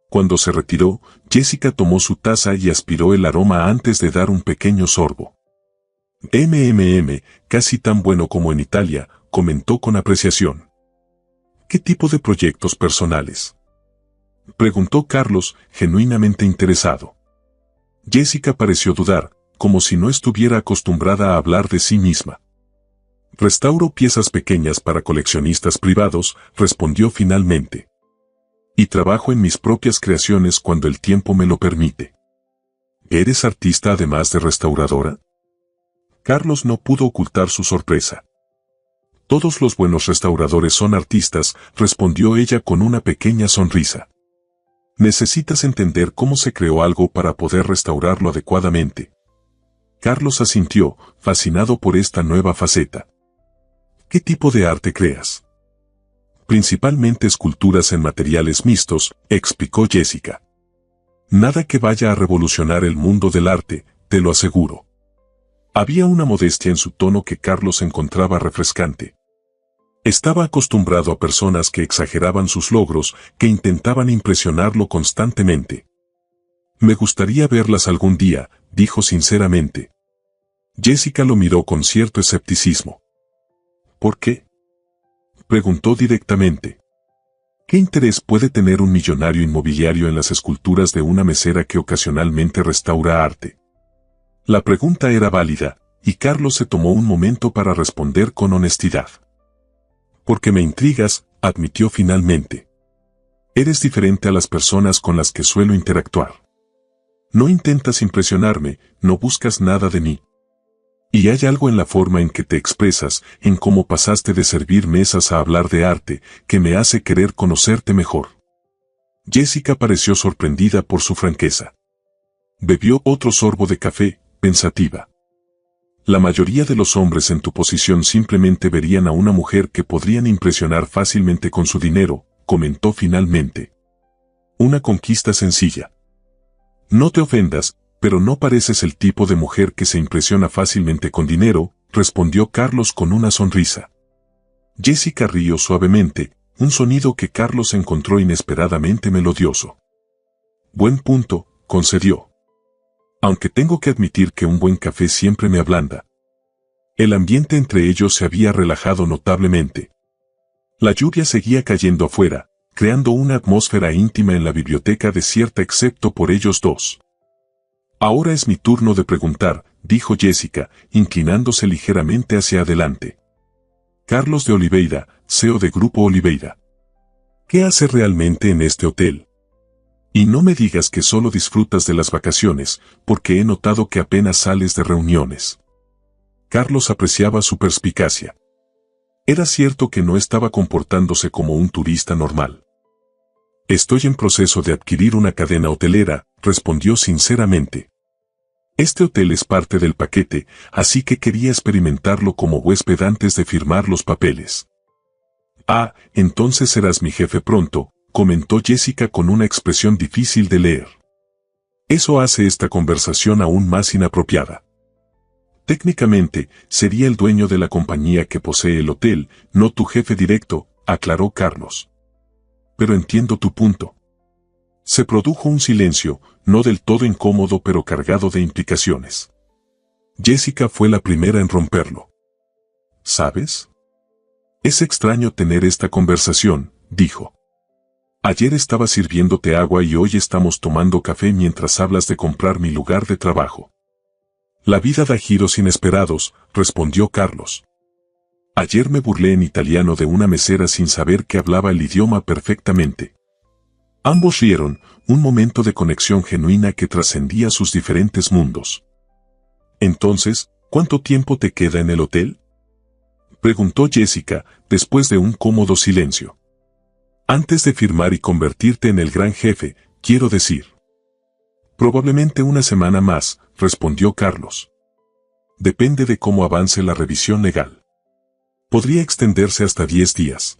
Cuando se retiró, Jessica tomó su taza y aspiró el aroma antes de dar un pequeño sorbo. Casi tan bueno como en Italia, comentó con apreciación. ¿Qué tipo de proyectos personales?, preguntó Carlos, genuinamente interesado. Jessica pareció dudar, como si no estuviera acostumbrada a hablar de sí misma. Restauro piezas pequeñas para coleccionistas privados, respondió finalmente. Y trabajo en mis propias creaciones cuando el tiempo me lo permite. ¿Eres artista además de restauradora? Carlos no pudo ocultar su sorpresa. Todos los buenos restauradores son artistas, respondió ella con una pequeña sonrisa. Necesitas entender cómo se creó algo para poder restaurarlo adecuadamente. Carlos asintió, fascinado por esta nueva faceta. ¿Qué tipo de arte creas? Principalmente esculturas en materiales mixtos, explicó Jessica. Nada que vaya a revolucionar el mundo del arte, te lo aseguro. Había una modestia en su tono que Carlos encontraba refrescante. Estaba acostumbrado a personas que exageraban sus logros, que intentaban impresionarlo constantemente. Me gustaría verlas algún día, dijo sinceramente. Jessica lo miró con cierto escepticismo. ¿Por qué?, preguntó directamente. ¿Qué interés puede tener un millonario inmobiliario en las esculturas de una mesera que ocasionalmente restaura arte? La pregunta era válida, y Carlos se tomó un momento para responder con honestidad. Porque me intrigas, admitió finalmente. Eres diferente a las personas con las que suelo interactuar. No intentas impresionarme, no buscas nada de mí. Y hay algo en la forma en que te expresas, en cómo pasaste de servir mesas a hablar de arte, que me hace querer conocerte mejor. Jessica pareció sorprendida por su franqueza. Bebió otro sorbo de café, pensativa. La mayoría de los hombres en tu posición simplemente verían a una mujer que podrían impresionar fácilmente con su dinero, comentó finalmente. Una conquista sencilla. No te ofendas, pero no pareces el tipo de mujer que se impresiona fácilmente con dinero, respondió Carlos con una sonrisa. Jessica rió suavemente, un sonido que Carlos encontró inesperadamente melodioso. Buen punto, concedió. Aunque tengo que admitir que un buen café siempre me ablanda. El ambiente entre ellos se había relajado notablemente. La lluvia seguía cayendo afuera, creando una atmósfera íntima en la biblioteca desierta excepto por ellos dos. Ahora es mi turno de preguntar, dijo Jessica, inclinándose ligeramente hacia adelante. Carlos de Oliveira, CEO de Grupo Oliveira. ¿Qué haces realmente en este hotel? Y no me digas que solo disfrutas de las vacaciones, porque he notado que apenas sales de reuniones. Carlos apreciaba su perspicacia. Era cierto que no estaba comportándose como un turista normal. Estoy en proceso de adquirir una cadena hotelera, respondió sinceramente. Este hotel es parte del paquete, así que quería experimentarlo como huésped antes de firmar los papeles. Ah, entonces serás mi jefe pronto, comentó Jessica con una expresión difícil de leer. Eso hace esta conversación aún más inapropiada. Técnicamente, sería el dueño de la compañía que posee el hotel, no tu jefe directo, aclaró Carlos. Pero entiendo tu punto. Se produjo un silencio, no del todo incómodo pero cargado de implicaciones. Jessica fue la primera en romperlo. ¿Sabes? Es extraño tener esta conversación, dijo. Ayer estaba sirviéndote agua y hoy estamos tomando café mientras hablas de comprar mi lugar de trabajo. La vida da giros inesperados, respondió Carlos. Ayer me burlé en italiano de una mesera sin saber que hablaba el idioma perfectamente. Ambos rieron, un momento de conexión genuina que trascendía sus diferentes mundos. Entonces, ¿cuánto tiempo te queda en el hotel? Preguntó Jessica, después de un cómodo silencio. Antes de firmar y convertirte en el gran jefe, quiero decir. Probablemente una semana más, respondió Carlos. Depende de cómo avance la revisión legal. Podría extenderse hasta 10 días.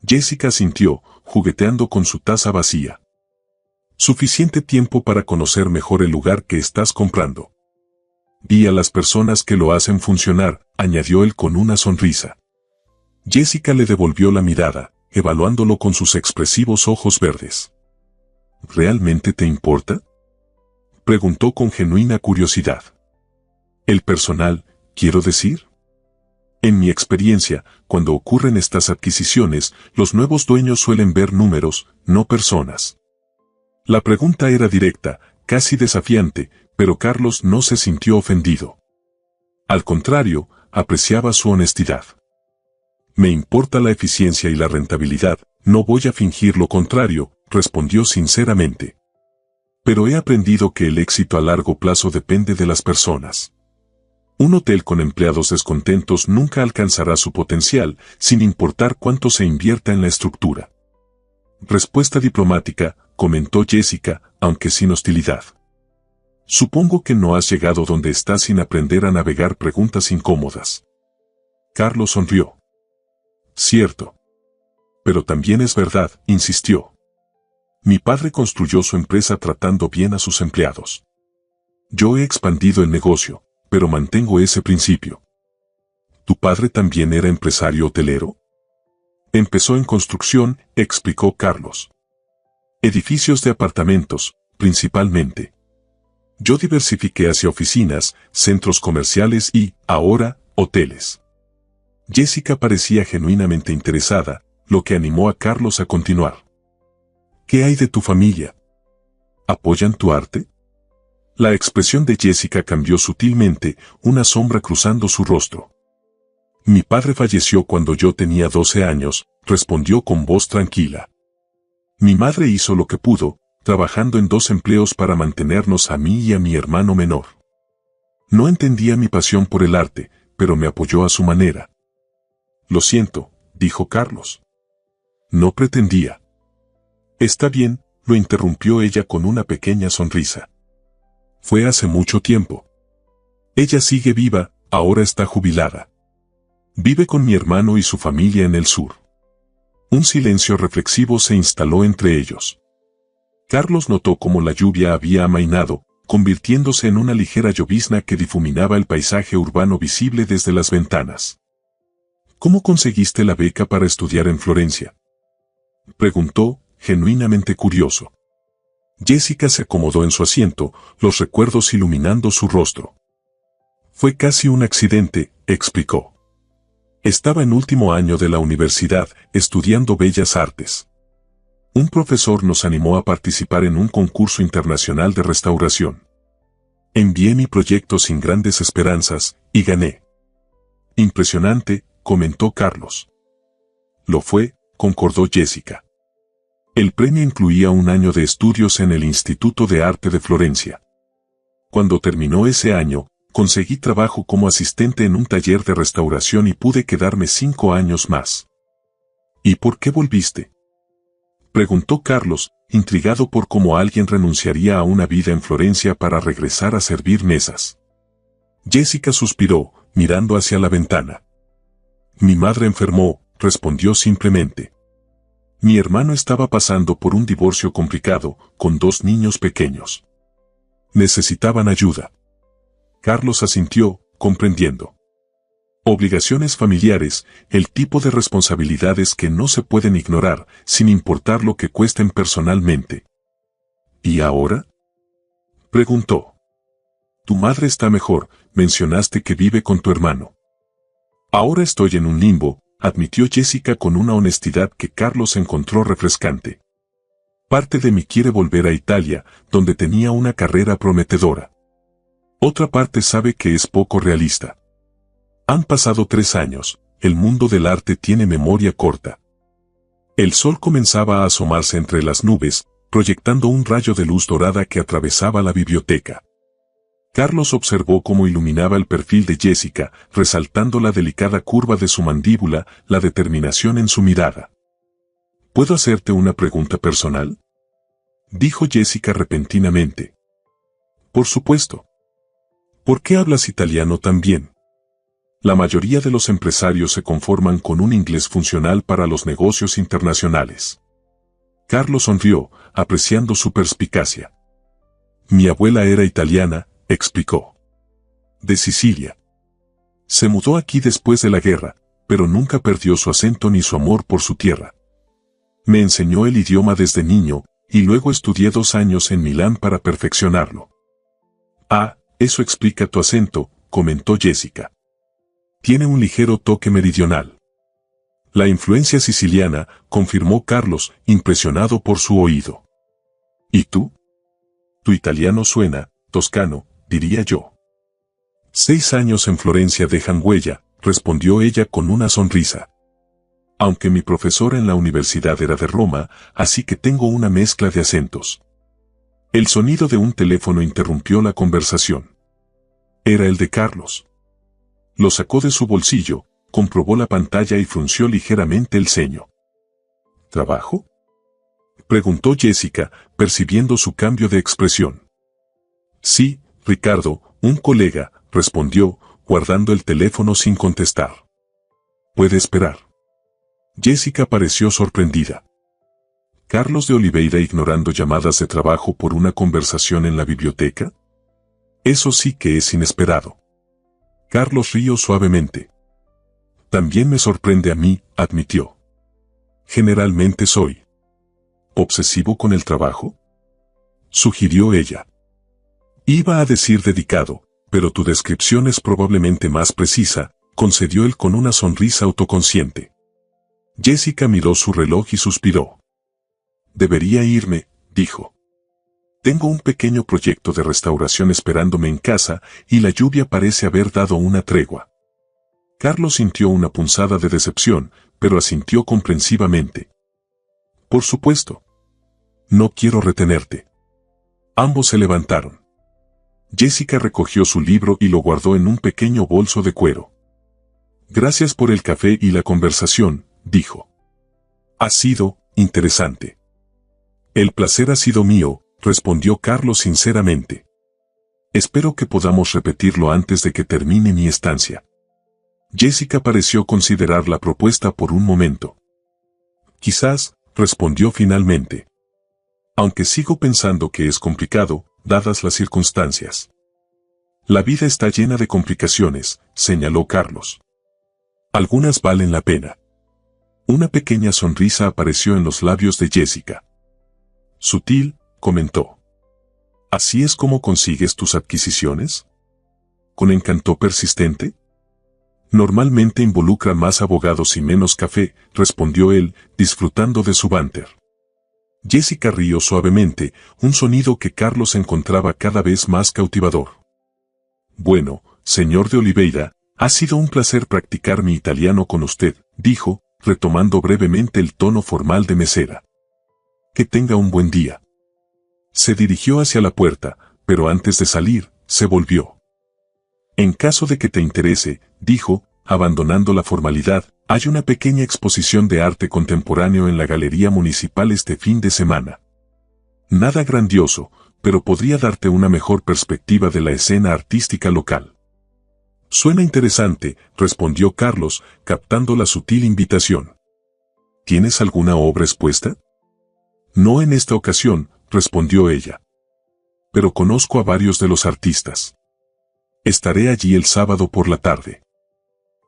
Jessica asintió, jugueteando con su taza vacía. Suficiente tiempo para conocer mejor el lugar que estás comprando. Vi a las personas que lo hacen funcionar, añadió él con una sonrisa. Jessica le devolvió la mirada, evaluándolo con sus expresivos ojos verdes. ¿Realmente te importa? Preguntó con genuina curiosidad. ¿El personal, quiero decir? En mi experiencia, cuando ocurren estas adquisiciones, los nuevos dueños suelen ver números, no personas. La pregunta era directa, casi desafiante, pero Carlos no se sintió ofendido. Al contrario, apreciaba su honestidad. Me importa la eficiencia y la rentabilidad, no voy a fingir lo contrario, respondió sinceramente. Pero he aprendido que el éxito a largo plazo depende de las personas. Un hotel con empleados descontentos nunca alcanzará su potencial, sin importar cuánto se invierta en la estructura. Respuesta diplomática, comentó Jessica, aunque sin hostilidad. Supongo que no has llegado donde estás sin aprender a navegar preguntas incómodas. Carlos sonrió. Cierto. Pero también es verdad, insistió. Mi padre construyó su empresa tratando bien a sus empleados. Yo he expandido el negocio, pero mantengo ese principio. ¿Tu padre también era empresario hotelero? Empezó en construcción, explicó Carlos. Edificios de apartamentos, principalmente. Yo diversifiqué hacia oficinas, centros comerciales y, ahora, hoteles. Jessica parecía genuinamente interesada, lo que animó a Carlos a continuar. ¿Qué hay de tu familia? ¿Apoyan tu arte? La expresión de Jessica cambió sutilmente, una sombra cruzando su rostro. Mi padre falleció cuando yo tenía 12 años, respondió con voz tranquila. Mi madre hizo lo que pudo, trabajando en 2 empleos para mantenernos a mí y a mi hermano menor. No entendía mi pasión por el arte, pero me apoyó a su manera. Lo siento, dijo Carlos. No pretendía. Está bien, lo interrumpió ella con una pequeña sonrisa. Fue hace mucho tiempo. Ella sigue viva, ahora está jubilada. Vive con mi hermano y su familia en el sur. Un silencio reflexivo se instaló entre ellos. Carlos notó cómo la lluvia había amainado, convirtiéndose en una ligera llovizna que difuminaba el paisaje urbano visible desde las ventanas. ¿Cómo conseguiste la beca para estudiar en Florencia? Preguntó, genuinamente curioso. Jessica se acomodó en su asiento, los recuerdos iluminando su rostro. Fue casi un accidente, explicó. Estaba en último año de la universidad, estudiando Bellas Artes. Un profesor nos animó a participar en un concurso internacional de restauración. Envié mi proyecto sin grandes esperanzas, y gané. Impresionante, comentó Carlos. Lo fue, concordó Jessica. El premio incluía un año de estudios en el Instituto de Arte de Florencia. Cuando terminó ese año, conseguí trabajo como asistente en un taller de restauración y pude quedarme 5 años más. ¿Y por qué volviste? Preguntó Carlos, intrigado por cómo alguien renunciaría a una vida en Florencia para regresar a servir mesas. Jessica suspiró, mirando hacia la ventana. Mi madre enfermó, respondió simplemente. Mi hermano estaba pasando por un divorcio complicado, con 2 niños pequeños. Necesitaban ayuda. Carlos asintió, comprendiendo. Obligaciones familiares, el tipo de responsabilidades que no se pueden ignorar, sin importar lo que cuesten personalmente. ¿Y ahora?, preguntó. Tu madre está mejor, mencionaste que vive con tu hermano. Ahora estoy en un limbo, admitió Jessica con una honestidad que Carlos encontró refrescante. Parte de mí quiere volver a Italia, donde tenía una carrera prometedora. Otra parte sabe que es poco realista. Han pasado 3 años, el mundo del arte tiene memoria corta. El sol comenzaba a asomarse entre las nubes, proyectando un rayo de luz dorada que atravesaba la biblioteca. Carlos observó cómo iluminaba el perfil de Jessica, resaltando la delicada curva de su mandíbula, la determinación en su mirada. ¿Puedo hacerte una pregunta personal?, dijo Jessica repentinamente. Por supuesto. ¿Por qué hablas italiano tan bien? La mayoría de los empresarios se conforman con un inglés funcional para los negocios internacionales. Carlos sonrió, apreciando su perspicacia. Mi abuela era italiana, explicó. De Sicilia. Se mudó aquí después de la guerra, pero nunca perdió su acento ni su amor por su tierra. Me enseñó el idioma desde niño, y luego estudié 2 años en Milán para perfeccionarlo. Ah, eso explica tu acento, comentó Jessica. Tiene un ligero toque meridional. La influencia siciliana, confirmó Carlos, impresionado por su oído. ¿Y tú? Tu italiano suena toscano, diría yo. 6 años en Florencia dejan huella, respondió ella con una sonrisa. Aunque mi profesor en la universidad era de Roma, así que tengo una mezcla de acentos. El sonido de un teléfono interrumpió la conversación. Era el de Carlos. Lo sacó de su bolsillo, comprobó la pantalla y frunció ligeramente el ceño. ¿Trabajo?, preguntó Jessica, percibiendo su cambio de expresión. Sí, Ricardo, un colega, respondió, guardando el teléfono sin contestar. ¿Puede esperar? Jessica pareció sorprendida. ¿Carlos de Oliveira ignorando llamadas de trabajo por una conversación en la biblioteca? Eso sí que es inesperado. Carlos rió suavemente. También me sorprende a mí, admitió. Generalmente soy obsesivo con el trabajo, sugirió ella. Iba a decir dedicado, pero tu descripción es probablemente más precisa, concedió él con una sonrisa autoconsciente. Jessica miró su reloj y suspiró. Debería irme, dijo. Tengo un pequeño proyecto de restauración esperándome en casa, y la lluvia parece haber dado una tregua. Carlos sintió una punzada de decepción, pero asintió comprensivamente. Por supuesto. No quiero retenerte. Ambos se levantaron. Jessica recogió su libro y lo guardó en un pequeño bolso de cuero. Gracias por el café y la conversación, dijo. Ha sido interesante. El placer ha sido mío, respondió Carlos sinceramente. Espero que podamos repetirlo antes de que termine mi estancia. Jessica pareció considerar la propuesta por un momento. Quizás, respondió finalmente. Aunque sigo pensando que es complicado, dadas las circunstancias. La vida está llena de complicaciones, señaló Carlos. Algunas valen la pena. Una pequeña sonrisa apareció en los labios de Jessica. Sutil, comentó. ¿Así es como consigues tus adquisiciones? ¿Con encanto persistente? Normalmente involucra más abogados y menos café, respondió él, disfrutando de su banter. Jessica rió suavemente, un sonido que Carlos encontraba cada vez más cautivador. Bueno, señor de Oliveira, ha sido un placer practicar mi italiano con usted, dijo, retomando brevemente el tono formal de mesera. Que tenga un buen día. Se dirigió hacia la puerta, pero antes de salir, se volvió. En caso de que te interese, dijo, abandonando la formalidad, hay una pequeña exposición de arte contemporáneo en la Galería Municipal este fin de semana. Nada grandioso, pero podría darte una mejor perspectiva de la escena artística local. Suena interesante, respondió Carlos, captando la sutil invitación. ¿Tienes alguna obra expuesta? No en esta ocasión, respondió ella. Pero conozco a varios de los artistas. Estaré allí el sábado por la tarde.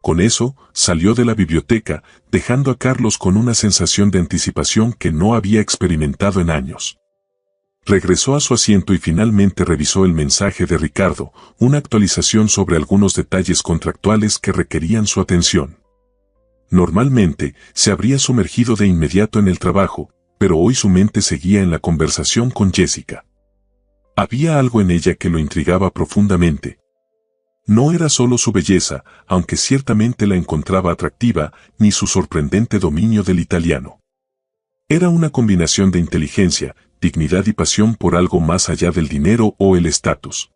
Con eso, salió de la biblioteca, dejando a Carlos con una sensación de anticipación que no había experimentado en años. Regresó a su asiento y finalmente revisó el mensaje de Ricardo, una actualización sobre algunos detalles contractuales que requerían su atención. Normalmente, se habría sumergido de inmediato en el trabajo, pero hoy su mente seguía en la conversación con Jessica. Había algo en ella que lo intrigaba profundamente. No era solo su belleza, aunque ciertamente la encontraba atractiva, ni su sorprendente dominio del italiano. Era una combinación de inteligencia, dignidad y pasión por algo más allá del dinero o el estatus.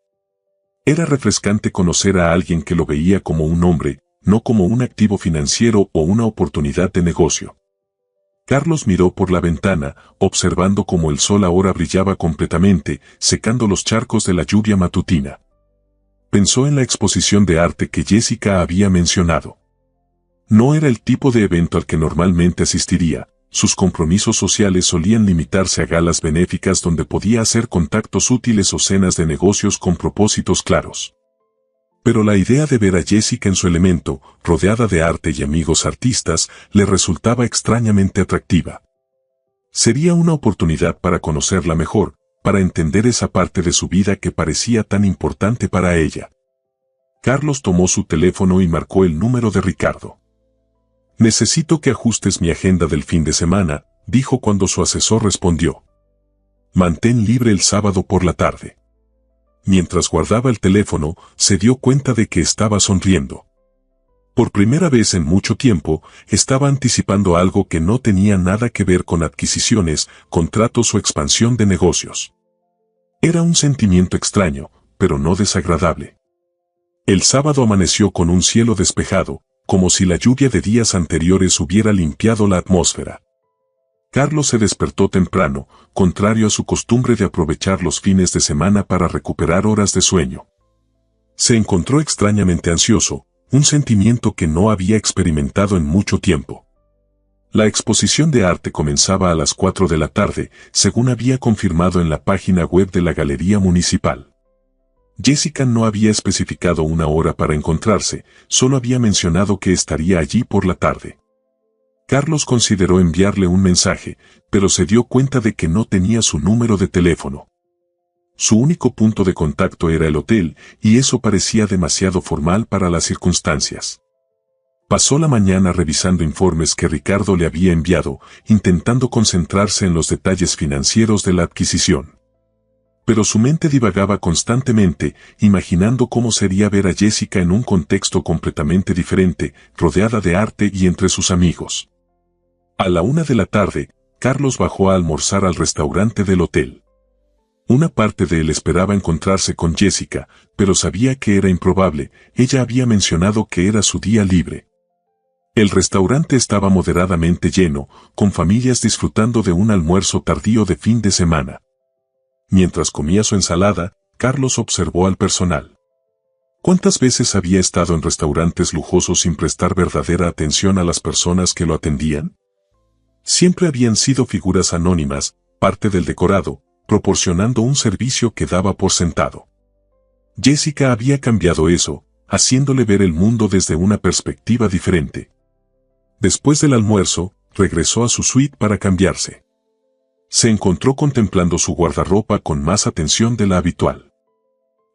Era refrescante conocer a alguien que lo veía como un hombre, no como un activo financiero o una oportunidad de negocio. Carlos miró por la ventana, observando cómo el sol ahora brillaba completamente, secando los charcos de la lluvia matutina. Pensó en la exposición de arte que Jessica había mencionado. No era el tipo de evento al que normalmente asistiría. Sus compromisos sociales solían limitarse a galas benéficas donde podía hacer contactos útiles o cenas de negocios con propósitos claros. Pero la idea de ver a Jessica en su elemento, rodeada de arte y amigos artistas, le resultaba extrañamente atractiva. Sería una oportunidad para conocerla mejor, para entender esa parte de su vida que parecía tan importante para ella. Carlos tomó su teléfono y marcó el número de Ricardo. Necesito que ajustes mi agenda del fin de semana, dijo cuando su asesor respondió. Mantén libre el sábado por la tarde. Mientras guardaba el teléfono, se dio cuenta de que estaba sonriendo. Por primera vez en mucho tiempo, estaba anticipando algo que no tenía nada que ver con adquisiciones, contratos o expansión de negocios. Era un sentimiento extraño, pero no desagradable. El sábado amaneció con un cielo despejado, como si la lluvia de días anteriores hubiera limpiado la atmósfera. Carlos se despertó temprano, contrario a su costumbre de aprovechar los fines de semana para recuperar horas de sueño. Se encontró extrañamente ansioso, un sentimiento que no había experimentado en mucho tiempo. La exposición de arte comenzaba a las 4 de la tarde, según había confirmado en la página web de la Galería Municipal. Jessica no había especificado una hora para encontrarse, solo había mencionado que estaría allí por la tarde. Carlos consideró enviarle un mensaje, pero se dio cuenta de que no tenía su número de teléfono. Su único punto de contacto era el hotel, y eso parecía demasiado formal para las circunstancias. Pasó la mañana revisando informes que Ricardo le había enviado, intentando concentrarse en los detalles financieros de la adquisición. Pero su mente divagaba constantemente, imaginando cómo sería ver a Jessica en un contexto completamente diferente, rodeada de arte y entre sus amigos. A la 1 de la tarde, Carlos bajó a almorzar al restaurante del hotel. Una parte de él esperaba encontrarse con Jessica, pero sabía que era improbable, ella había mencionado que era su día libre. El restaurante estaba moderadamente lleno, con familias disfrutando de un almuerzo tardío de fin de semana. Mientras comía su ensalada, Carlos observó al personal. ¿Cuántas veces había estado en restaurantes lujosos sin prestar verdadera atención a las personas que lo atendían? Siempre habían sido figuras anónimas, parte del decorado, proporcionando un servicio que daba por sentado. Jessica había cambiado eso, haciéndole ver el mundo desde una perspectiva diferente. Después del almuerzo, regresó a su suite para cambiarse. Se encontró contemplando su guardarropa con más atención de la habitual.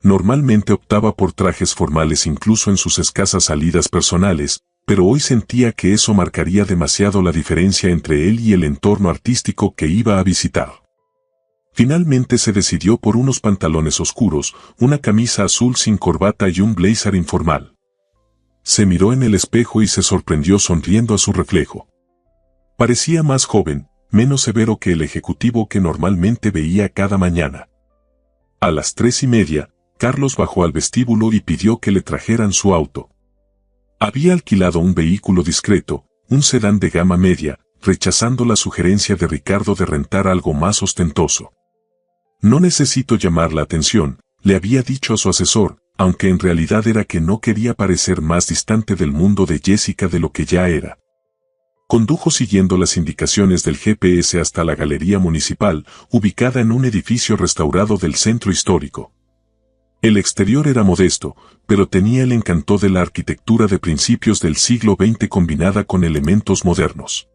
Normalmente optaba por trajes formales incluso en sus escasas salidas personales, pero hoy sentía que eso marcaría demasiado la diferencia entre él y el entorno artístico que iba a visitar. Finalmente se decidió por unos pantalones oscuros, una camisa azul sin corbata y un blazer informal. Se miró en el espejo y se sorprendió sonriendo a su reflejo. Parecía más joven, menos severo que el ejecutivo que normalmente veía cada mañana. A las 3:30, Carlos bajó al vestíbulo y pidió que le trajeran su auto. Había alquilado un vehículo discreto, un sedán de gama media, rechazando la sugerencia de Ricardo de rentar algo más ostentoso. No necesito llamar la atención, le había dicho a su asesor, aunque en realidad era que no quería parecer más distante del mundo de Jessica de lo que ya era. Condujo siguiendo las indicaciones del GPS hasta la Galería Municipal, ubicada en un edificio restaurado del centro histórico. El exterior era modesto, pero tenía el encanto de la arquitectura de principios del siglo XX combinada con elementos modernos.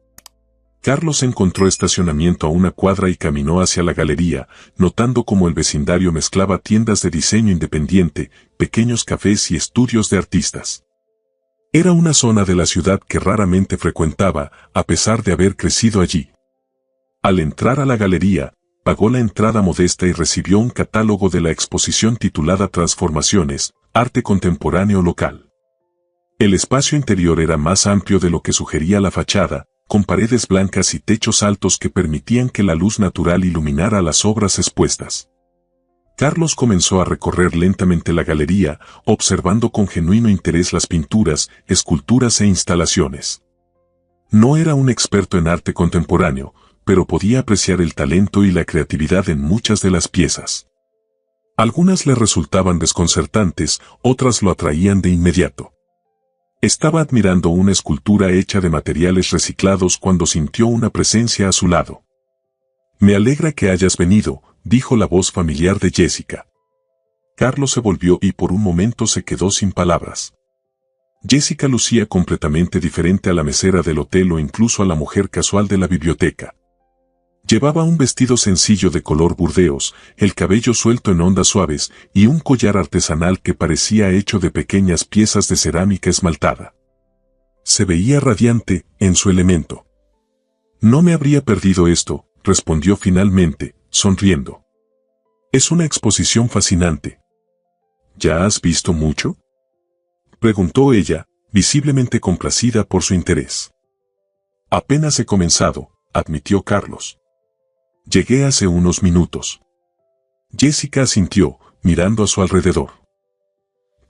Carlos encontró estacionamiento a una cuadra y caminó hacia la galería, notando cómo el vecindario mezclaba tiendas de diseño independiente, pequeños cafés y estudios de artistas. Era una zona de la ciudad que raramente frecuentaba, a pesar de haber crecido allí. Al entrar a la galería, pagó la entrada modesta y recibió un catálogo de la exposición titulada Transformaciones, Arte Contemporáneo Local. El espacio interior era más amplio de lo que sugería la fachada, con paredes blancas y techos altos que permitían que la luz natural iluminara las obras expuestas. Carlos comenzó a recorrer lentamente la galería, observando con genuino interés las pinturas, esculturas e instalaciones. No era un experto en arte contemporáneo, pero podía apreciar el talento y la creatividad en muchas de las piezas. Algunas le resultaban desconcertantes, otras lo atraían de inmediato. Estaba admirando una escultura hecha de materiales reciclados cuando sintió una presencia a su lado. «Me alegra que hayas venido», dijo la voz familiar de Jessica. Carlos se volvió y por un momento se quedó sin palabras. Jessica lucía completamente diferente a la mesera del hotel o incluso a la mujer casual de la biblioteca. Llevaba un vestido sencillo de color burdeos, el cabello suelto en ondas suaves y un collar artesanal que parecía hecho de pequeñas piezas de cerámica esmaltada. Se veía radiante, en su elemento. «No me habría perdido esto», respondió finalmente, sonriendo. «Es una exposición fascinante». «¿Ya has visto mucho?», preguntó ella, visiblemente complacida por su interés. «Apenas he comenzado», admitió Carlos. «Llegué hace unos minutos». Jessica asintió, mirando a su alrededor.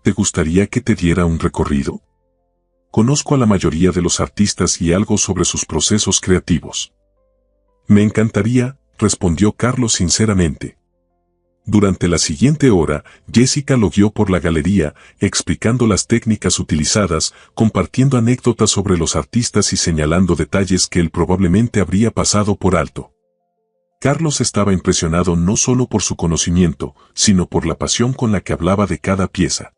«¿Te gustaría que te diera un recorrido? Conozco a la mayoría de los artistas y algo sobre sus procesos creativos». «Me encantaría», respondió Carlos sinceramente. Durante la siguiente hora, Jessica lo guió por la galería, explicando las técnicas utilizadas, compartiendo anécdotas sobre los artistas y señalando detalles que él probablemente habría pasado por alto. Carlos estaba impresionado no solo por su conocimiento, sino por la pasión con la que hablaba de cada pieza.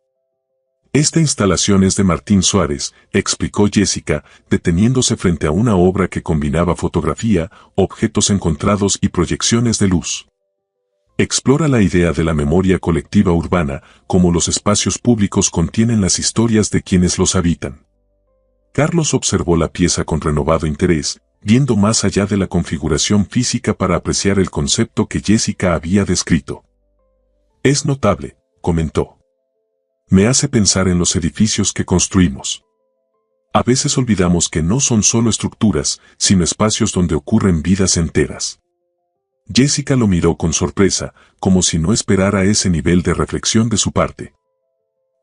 «Esta instalación es de Martín Suárez», explicó Jessica, deteniéndose frente a una obra que combinaba fotografía, objetos encontrados y proyecciones de luz. Explora la idea de la memoria colectiva urbana, como los espacios públicos contienen las historias de quienes los habitan. Carlos observó la pieza con renovado interés, viendo más allá de la configuración física para apreciar el concepto que Jessica había descrito. «Es notable», comentó. «Me hace pensar en los edificios que construimos. A veces olvidamos que no son solo estructuras, sino espacios donde ocurren vidas enteras». Jessica lo miró con sorpresa, como si no esperara ese nivel de reflexión de su parte.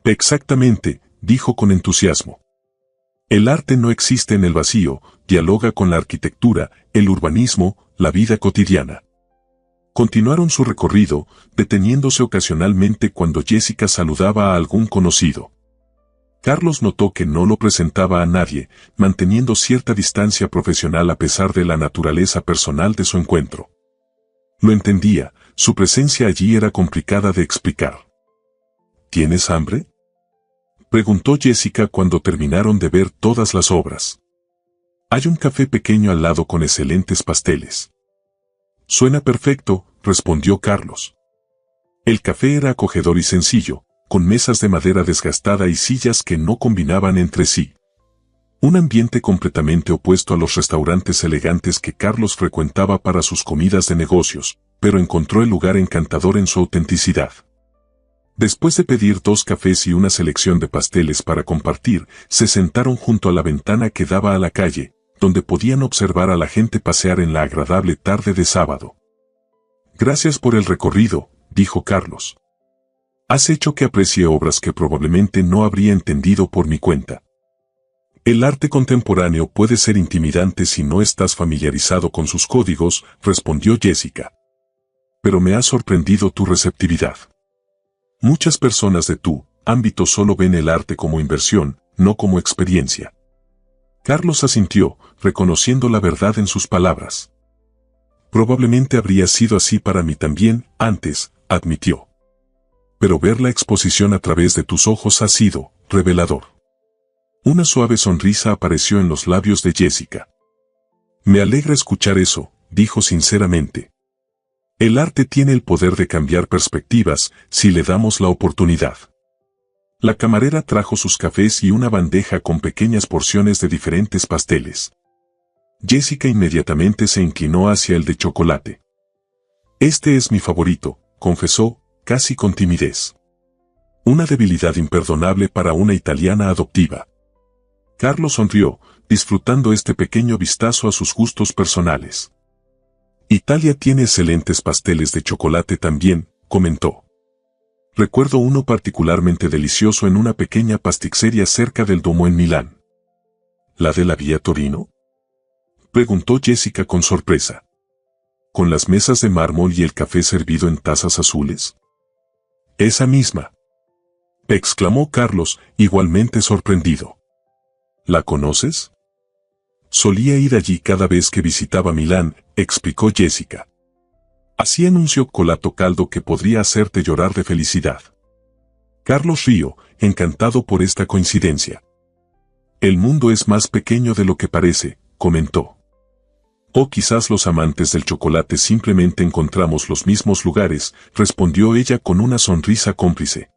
«Exactamente», dijo con entusiasmo. «El arte no existe en el vacío, dialoga con la arquitectura, el urbanismo, la vida cotidiana». Continuaron su recorrido, deteniéndose ocasionalmente cuando Jessica saludaba a algún conocido. Carlos notó que no lo presentaba a nadie, manteniendo cierta distancia profesional a pesar de la naturaleza personal de su encuentro. Lo entendía, su presencia allí era complicada de explicar. «¿Tienes hambre?», preguntó Jessica cuando terminaron de ver todas las obras. «Hay un café pequeño al lado con excelentes pasteles». «Suena perfecto», respondió Carlos. El café era acogedor y sencillo, con mesas de madera desgastada y sillas que no combinaban entre sí. Un ambiente completamente opuesto a los restaurantes elegantes que Carlos frecuentaba para sus comidas de negocios, pero encontró el lugar encantador en su autenticidad. Después de pedir 2 cafés y una selección de pasteles para compartir, se sentaron junto a la ventana que daba a la calle, donde podían observar a la gente pasear en la agradable tarde de sábado. «Gracias por el recorrido», dijo Carlos. «Has hecho que aprecie obras que probablemente no habría entendido por mi cuenta». «El arte contemporáneo puede ser intimidante si no estás familiarizado con sus códigos», respondió Jessica. «Pero me ha sorprendido tu receptividad. Muchas personas de tu ámbito solo ven el arte como inversión, no como experiencia. Carlos asintió, reconociendo la verdad en sus palabras. Probablemente habría sido así para mí también, antes, admitió. Pero ver la exposición a través de tus ojos ha sido revelador. Una suave sonrisa apareció en los labios de Jessica. Me alegra escuchar eso, dijo sinceramente. El arte tiene el poder de cambiar perspectivas si le damos la oportunidad. La camarera trajo sus cafés y una bandeja con pequeñas porciones de diferentes pasteles. Jessica inmediatamente se inclinó hacia el de chocolate. Este es mi favorito, confesó, casi con timidez. Una debilidad imperdonable para una italiana adoptiva. Carlos sonrió, disfrutando este pequeño vistazo a sus gustos personales. Italia tiene excelentes pasteles de chocolate también, comentó. Recuerdo uno particularmente delicioso en una pequeña pasticcería cerca del Duomo en Milán. ¿La de la Vía Torino?, preguntó Jessica con sorpresa. ¿Con las mesas de mármol y el café servido en tazas azules? Esa misma, exclamó Carlos, igualmente sorprendido. ¿La conoces? Solía ir allí cada vez que visitaba Milán, explicó Jessica. Hacían un cioccolato caldo que podría hacerte llorar de felicidad. Carlos rió, encantado por esta coincidencia. El mundo es más pequeño de lo que parece, comentó. O quizás los amantes del chocolate simplemente encontramos los mismos lugares, respondió ella con una sonrisa cómplice.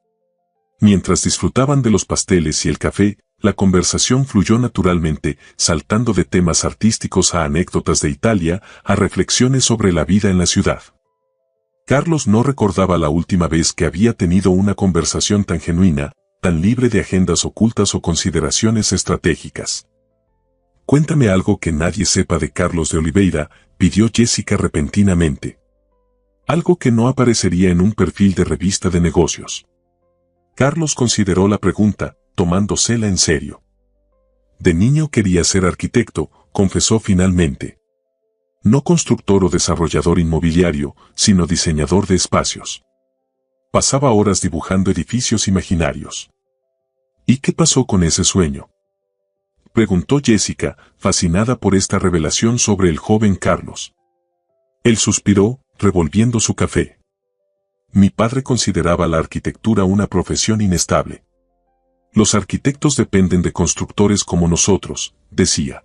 Mientras disfrutaban de los pasteles y el café, la conversación fluyó naturalmente, saltando de temas artísticos a anécdotas de Italia, a reflexiones sobre la vida en la ciudad. Carlos no recordaba la última vez que había tenido una conversación tan genuina, tan libre de agendas ocultas o consideraciones estratégicas. Cuéntame algo que nadie sepa de Carlos de Oliveira, pidió Jessica repentinamente. Algo que no aparecería en un perfil de revista de negocios. Carlos consideró la pregunta, tomándosela en serio. De niño quería ser arquitecto, confesó finalmente. No constructor o desarrollador inmobiliario, sino diseñador de espacios. Pasaba horas dibujando edificios imaginarios. ¿Y qué pasó con ese sueño?, preguntó Jessica, fascinada por esta revelación sobre el joven Carlos. Él suspiró, revolviendo su café. Mi padre consideraba la arquitectura una profesión inestable. Los arquitectos dependen de constructores como nosotros, decía.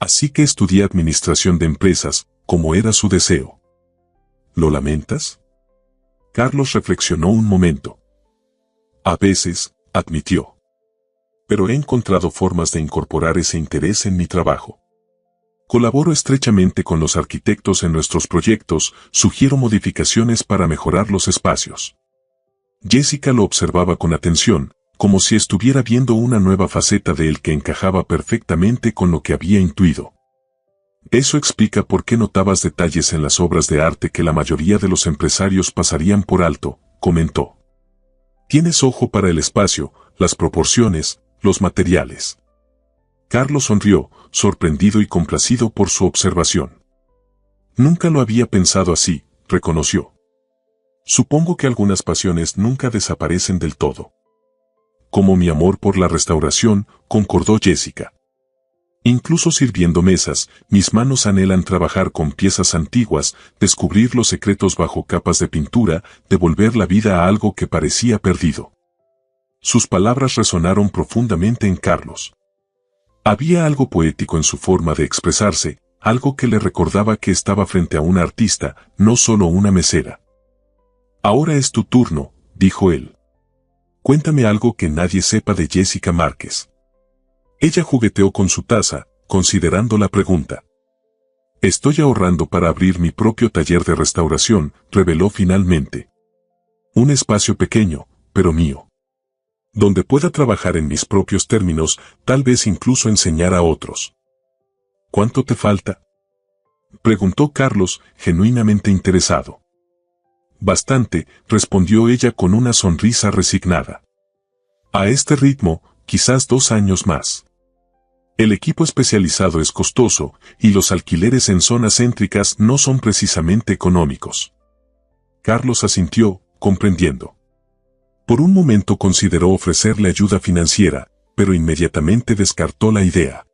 Así que estudié administración de empresas, como era su deseo. ¿Lo lamentas? Carlos reflexionó un momento. A veces, admitió. Pero he encontrado formas de incorporar ese interés en mi trabajo. Colaboro estrechamente con los arquitectos en nuestros proyectos, sugiero modificaciones para mejorar los espacios. Jessica lo observaba con atención, como si estuviera viendo una nueva faceta de él que encajaba perfectamente con lo que había intuido. Eso explica por qué notabas detalles en las obras de arte que la mayoría de los empresarios pasarían por alto, comentó. Tienes ojo para el espacio, las proporciones, los materiales. Carlos sonrió, sorprendido y complacido por su observación. Nunca lo había pensado así, reconoció. Supongo que algunas pasiones nunca desaparecen del todo. Como mi amor por la restauración, concordó Jessica. Incluso sirviendo mesas, mis manos anhelan trabajar con piezas antiguas, descubrir los secretos bajo capas de pintura, devolver la vida a algo que parecía perdido. Sus palabras resonaron profundamente en Carlos. Había algo poético en su forma de expresarse, algo que le recordaba que estaba frente a un artista, no solo una mesera. Ahora es tu turno, dijo él. Cuéntame algo que nadie sepa de Jessica Márquez. Ella jugueteó con su taza, considerando la pregunta. Estoy ahorrando para abrir mi propio taller de restauración, reveló finalmente. Un espacio pequeño, pero mío. Donde pueda trabajar en mis propios términos, tal vez incluso enseñar a otros. ¿Cuánto te falta?, preguntó Carlos, genuinamente interesado. Bastante, respondió ella con una sonrisa resignada. A este ritmo, quizás 2 años más. El equipo especializado es costoso, y los alquileres en zonas céntricas no son precisamente económicos. Carlos asintió, comprendiendo. Por un momento consideró ofrecerle ayuda financiera, pero inmediatamente descartó la idea.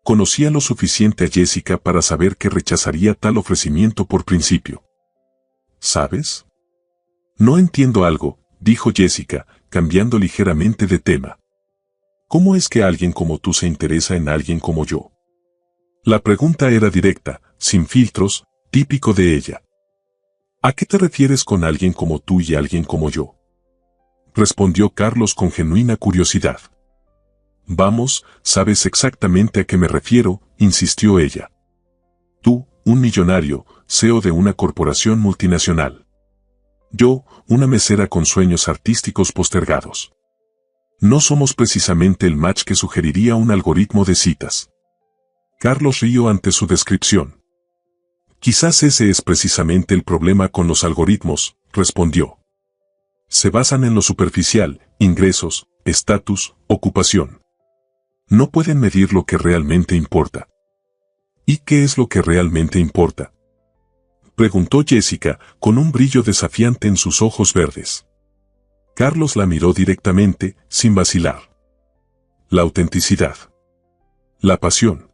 Conocía lo suficiente a Jessica para saber que rechazaría tal ofrecimiento por principio. ¿Sabes? No entiendo algo, dijo Jessica, cambiando ligeramente de tema. ¿Cómo es que alguien como tú se interesa en alguien como yo? La pregunta era directa, sin filtros, típico de ella. ¿A qué te refieres con alguien como tú y alguien como yo? Respondió Carlos con genuina curiosidad. Vamos, sabes exactamente a qué me refiero, insistió ella. Tú, un millonario, CEO de una corporación multinacional. Yo, una mesera con sueños artísticos postergados. No somos precisamente el match que sugeriría un algoritmo de citas. Carlos rió ante su descripción. Quizás ese es precisamente el problema con los algoritmos, respondió. Se basan en lo superficial, ingresos, estatus, ocupación. No pueden medir lo que realmente importa. ¿Y qué es lo que realmente importa? Preguntó Jessica, con un brillo desafiante en sus ojos verdes. Carlos la miró directamente, sin vacilar. La autenticidad. La pasión.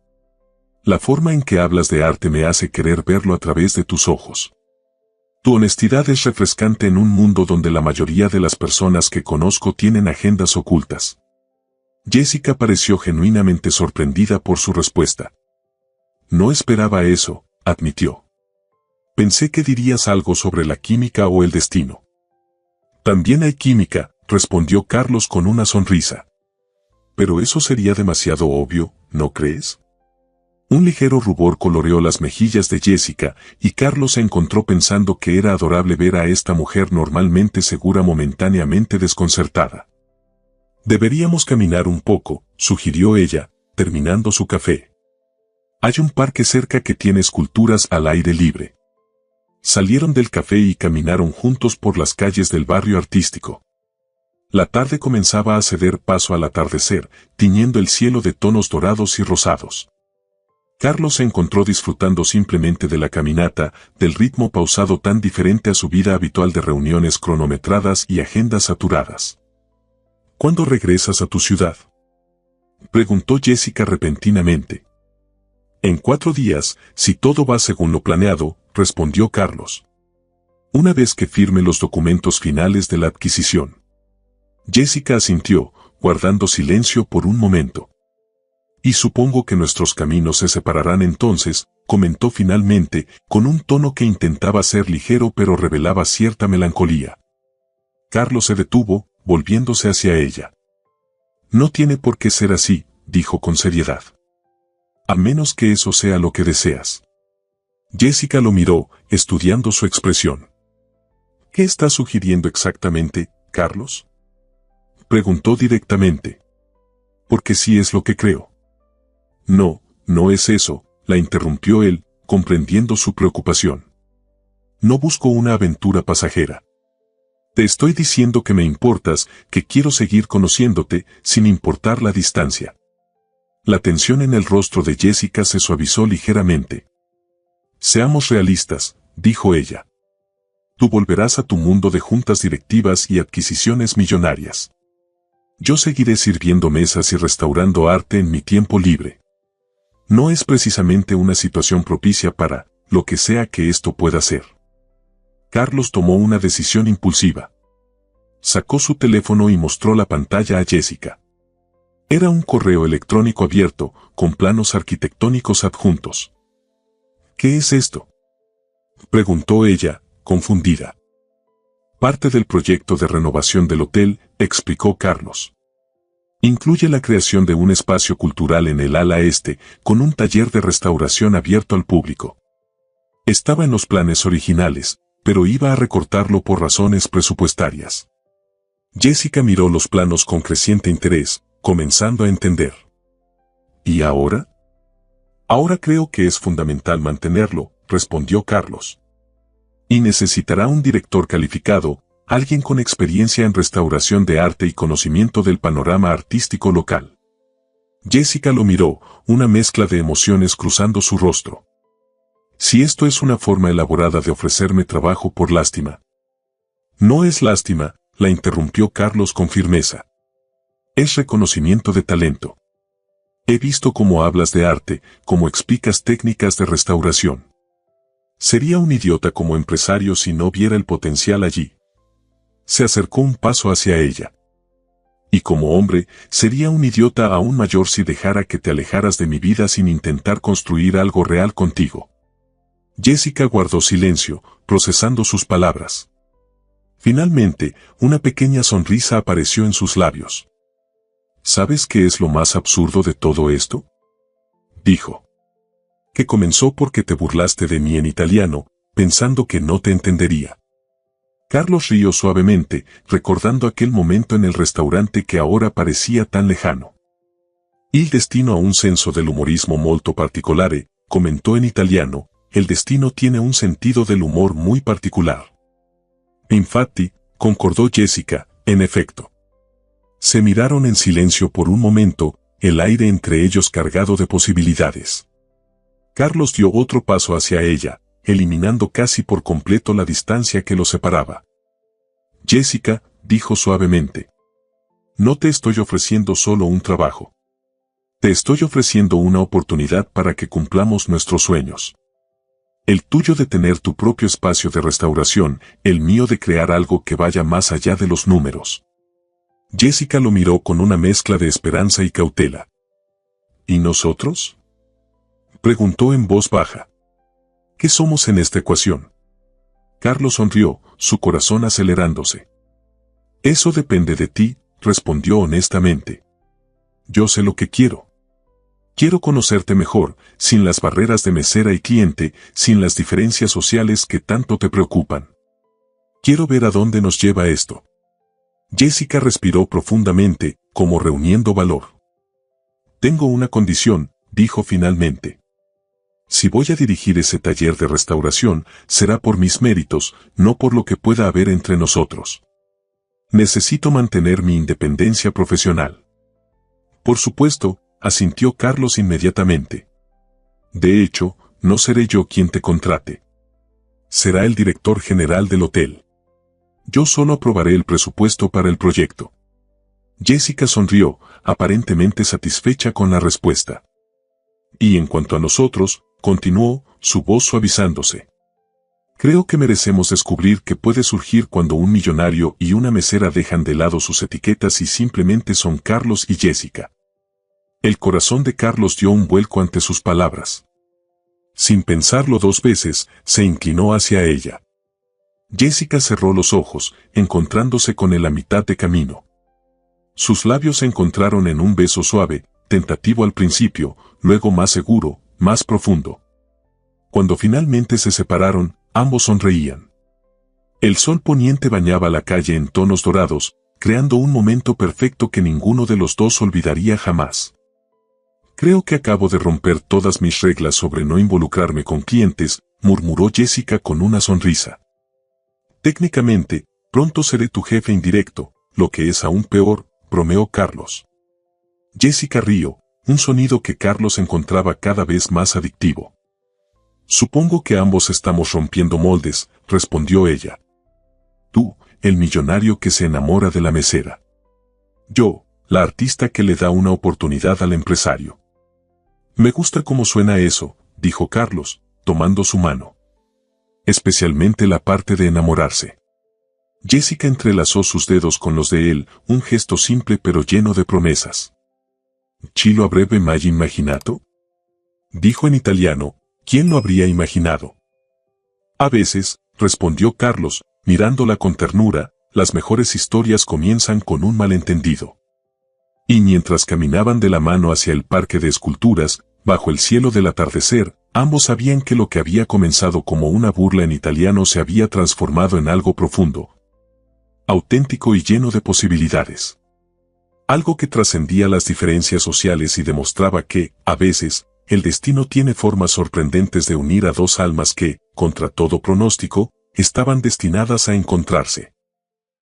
La forma en que hablas de arte me hace querer verlo a través de tus ojos. Tu honestidad es refrescante en un mundo donde la mayoría de las personas que conozco tienen agendas ocultas. Jessica pareció genuinamente sorprendida por su respuesta. No esperaba eso, admitió. Pensé que dirías algo sobre la química o el destino. También hay química, respondió Carlos con una sonrisa. Pero eso sería demasiado obvio, ¿no crees? Un ligero rubor coloreó las mejillas de Jessica, y Carlos se encontró pensando que era adorable ver a esta mujer normalmente segura momentáneamente desconcertada. Deberíamos caminar un poco, sugirió ella, terminando su café. Hay un parque cerca que tiene esculturas al aire libre. Salieron del café y caminaron juntos por las calles del barrio artístico. La tarde comenzaba a ceder paso al atardecer, tiñendo el cielo de tonos dorados y rosados. Carlos se encontró disfrutando simplemente de la caminata, del ritmo pausado tan diferente a su vida habitual de reuniones cronometradas y agendas saturadas. ¿Cuándo regresas a tu ciudad?, preguntó Jessica repentinamente. En 4 días, si todo va según lo planeado, respondió Carlos. Una vez que firme los documentos finales de la adquisición. Jessica asintió, guardando silencio por un momento. Y supongo que nuestros caminos se separarán entonces, comentó finalmente, con un tono que intentaba ser ligero pero revelaba cierta melancolía. Carlos se detuvo, volviéndose hacia ella. No tiene por qué ser así, dijo con seriedad. A menos que eso sea lo que deseas. Jessica lo miró, estudiando su expresión. ¿Qué estás sugiriendo exactamente, Carlos?, preguntó directamente. Porque sí es lo que creo. No, no es eso, la interrumpió él, comprendiendo su preocupación. No busco una aventura pasajera. Te estoy diciendo que me importas, que quiero seguir conociéndote, sin importar la distancia. La tensión en el rostro de Jessica se suavizó ligeramente. Seamos realistas, dijo ella. Tú volverás a tu mundo de juntas directivas y adquisiciones millonarias. Yo seguiré sirviendo mesas y restaurando arte en mi tiempo libre. No es precisamente una situación propicia para, lo que sea que esto pueda ser. Carlos tomó una decisión impulsiva. Sacó su teléfono y mostró la pantalla a Jessica. Era un correo electrónico abierto, con planos arquitectónicos adjuntos. ¿Qué es esto?, preguntó ella, confundida. Parte del proyecto de renovación del hotel, explicó Carlos. Incluye la creación de un espacio cultural en el ala este, con un taller de restauración abierto al público. Estaba en los planes originales, pero iba a recortarlo por razones presupuestarias. Jessica miró los planos con creciente interés, comenzando a entender. ¿Y ahora? Ahora creo que es fundamental mantenerlo, respondió Carlos. Y necesitará un director calificado, alguien con experiencia en restauración de arte y conocimiento del panorama artístico local. Jessica lo miró, una mezcla de emociones cruzando su rostro. Si esto es una forma elaborada de ofrecerme trabajo por lástima. No es lástima, la interrumpió Carlos con firmeza. Es reconocimiento de talento. He visto cómo hablas de arte, cómo explicas técnicas de restauración. Sería un idiota como empresario si no viera el potencial allí. Se acercó un paso hacia ella. Y como hombre, sería un idiota aún mayor si dejara que te alejaras de mi vida sin intentar construir algo real contigo. Jessica guardó silencio, procesando sus palabras. Finalmente, una pequeña sonrisa apareció en sus labios. ¿Sabes qué es lo más absurdo de todo esto? Dijo. Que comenzó porque te burlaste de mí en italiano, pensando que no te entendería. Carlos rió suavemente, recordando aquel momento en el restaurante que ahora parecía tan lejano. Il destino ha un senso dell'umorismo molto particolare, comentó en italiano, el destino tiene un sentido del humor muy particular. Infatti, concordó Jessica, en efecto. Se miraron en silencio por un momento, el aire entre ellos cargado de posibilidades. Carlos dio otro paso hacia ella, eliminando casi por completo la distancia que los separaba. Jessica, dijo suavemente. No te estoy ofreciendo solo un trabajo. Te estoy ofreciendo una oportunidad para que cumplamos nuestros sueños. El tuyo de tener tu propio espacio de restauración, el mío de crear algo que vaya más allá de los números. Jessica lo miró con una mezcla de esperanza y cautela. ¿Y nosotros? Preguntó en voz baja. ¿Qué somos en esta ecuación? Carlos sonrió, su corazón acelerándose. Eso depende de ti, respondió honestamente. Yo sé lo que quiero. Quiero conocerte mejor, sin las barreras de mesera y cliente, sin las diferencias sociales que tanto te preocupan. Quiero ver a dónde nos lleva esto. Jessica respiró profundamente, como reuniendo valor. Tengo una condición, dijo finalmente. Si voy a dirigir ese taller de restauración, será por mis méritos, no por lo que pueda haber entre nosotros. Necesito mantener mi independencia profesional. Por supuesto, asintió Carlos inmediatamente. De hecho, no seré yo quien te contrate. Será el director general del hotel. Yo solo aprobaré el presupuesto para el proyecto. Jessica sonrió, aparentemente satisfecha con la respuesta. Y en cuanto a nosotros, continuó, su voz suavizándose. Creo que merecemos descubrir qué puede surgir cuando un millonario y una mesera dejan de lado sus etiquetas y simplemente son Carlos y Jessica. El corazón de Carlos dio un vuelco ante sus palabras. Sin pensarlo dos veces, se inclinó hacia ella. Jessica cerró los ojos, encontrándose con él a mitad de camino. Sus labios se encontraron en un beso suave, tentativo al principio, luego más seguro, más profundo. Cuando finalmente se separaron, ambos sonreían. El sol poniente bañaba la calle en tonos dorados, creando un momento perfecto que ninguno de los dos olvidaría jamás. Creo que acabo de romper todas mis reglas sobre no involucrarme con clientes, murmuró Jessica con una sonrisa. Técnicamente, pronto seré tu jefe indirecto, lo que es aún peor, bromeó Carlos. Jessica rió, un sonido que Carlos encontraba cada vez más adictivo. Supongo que ambos estamos rompiendo moldes, respondió ella. Tú, el millonario que se enamora de la mesera. Yo, la artista que le da una oportunidad al empresario. Me gusta cómo suena eso, dijo Carlos, tomando su mano. Especialmente la parte de enamorarse. Jessica entrelazó sus dedos con los de él, un gesto simple pero lleno de promesas. ¿Chi lo avrebbe mai immaginato? Dijo en italiano, ¿quién lo habría imaginado? A veces, respondió Carlos, mirándola con ternura, las mejores historias comienzan con un malentendido. Y mientras caminaban de la mano hacia el parque de esculturas, bajo el cielo del atardecer, ambos sabían que lo que había comenzado como una burla en italiano se había transformado en algo profundo, auténtico y lleno de posibilidades. Algo que trascendía las diferencias sociales y demostraba que, a veces, el destino tiene formas sorprendentes de unir a dos almas que, contra todo pronóstico, estaban destinadas a encontrarse.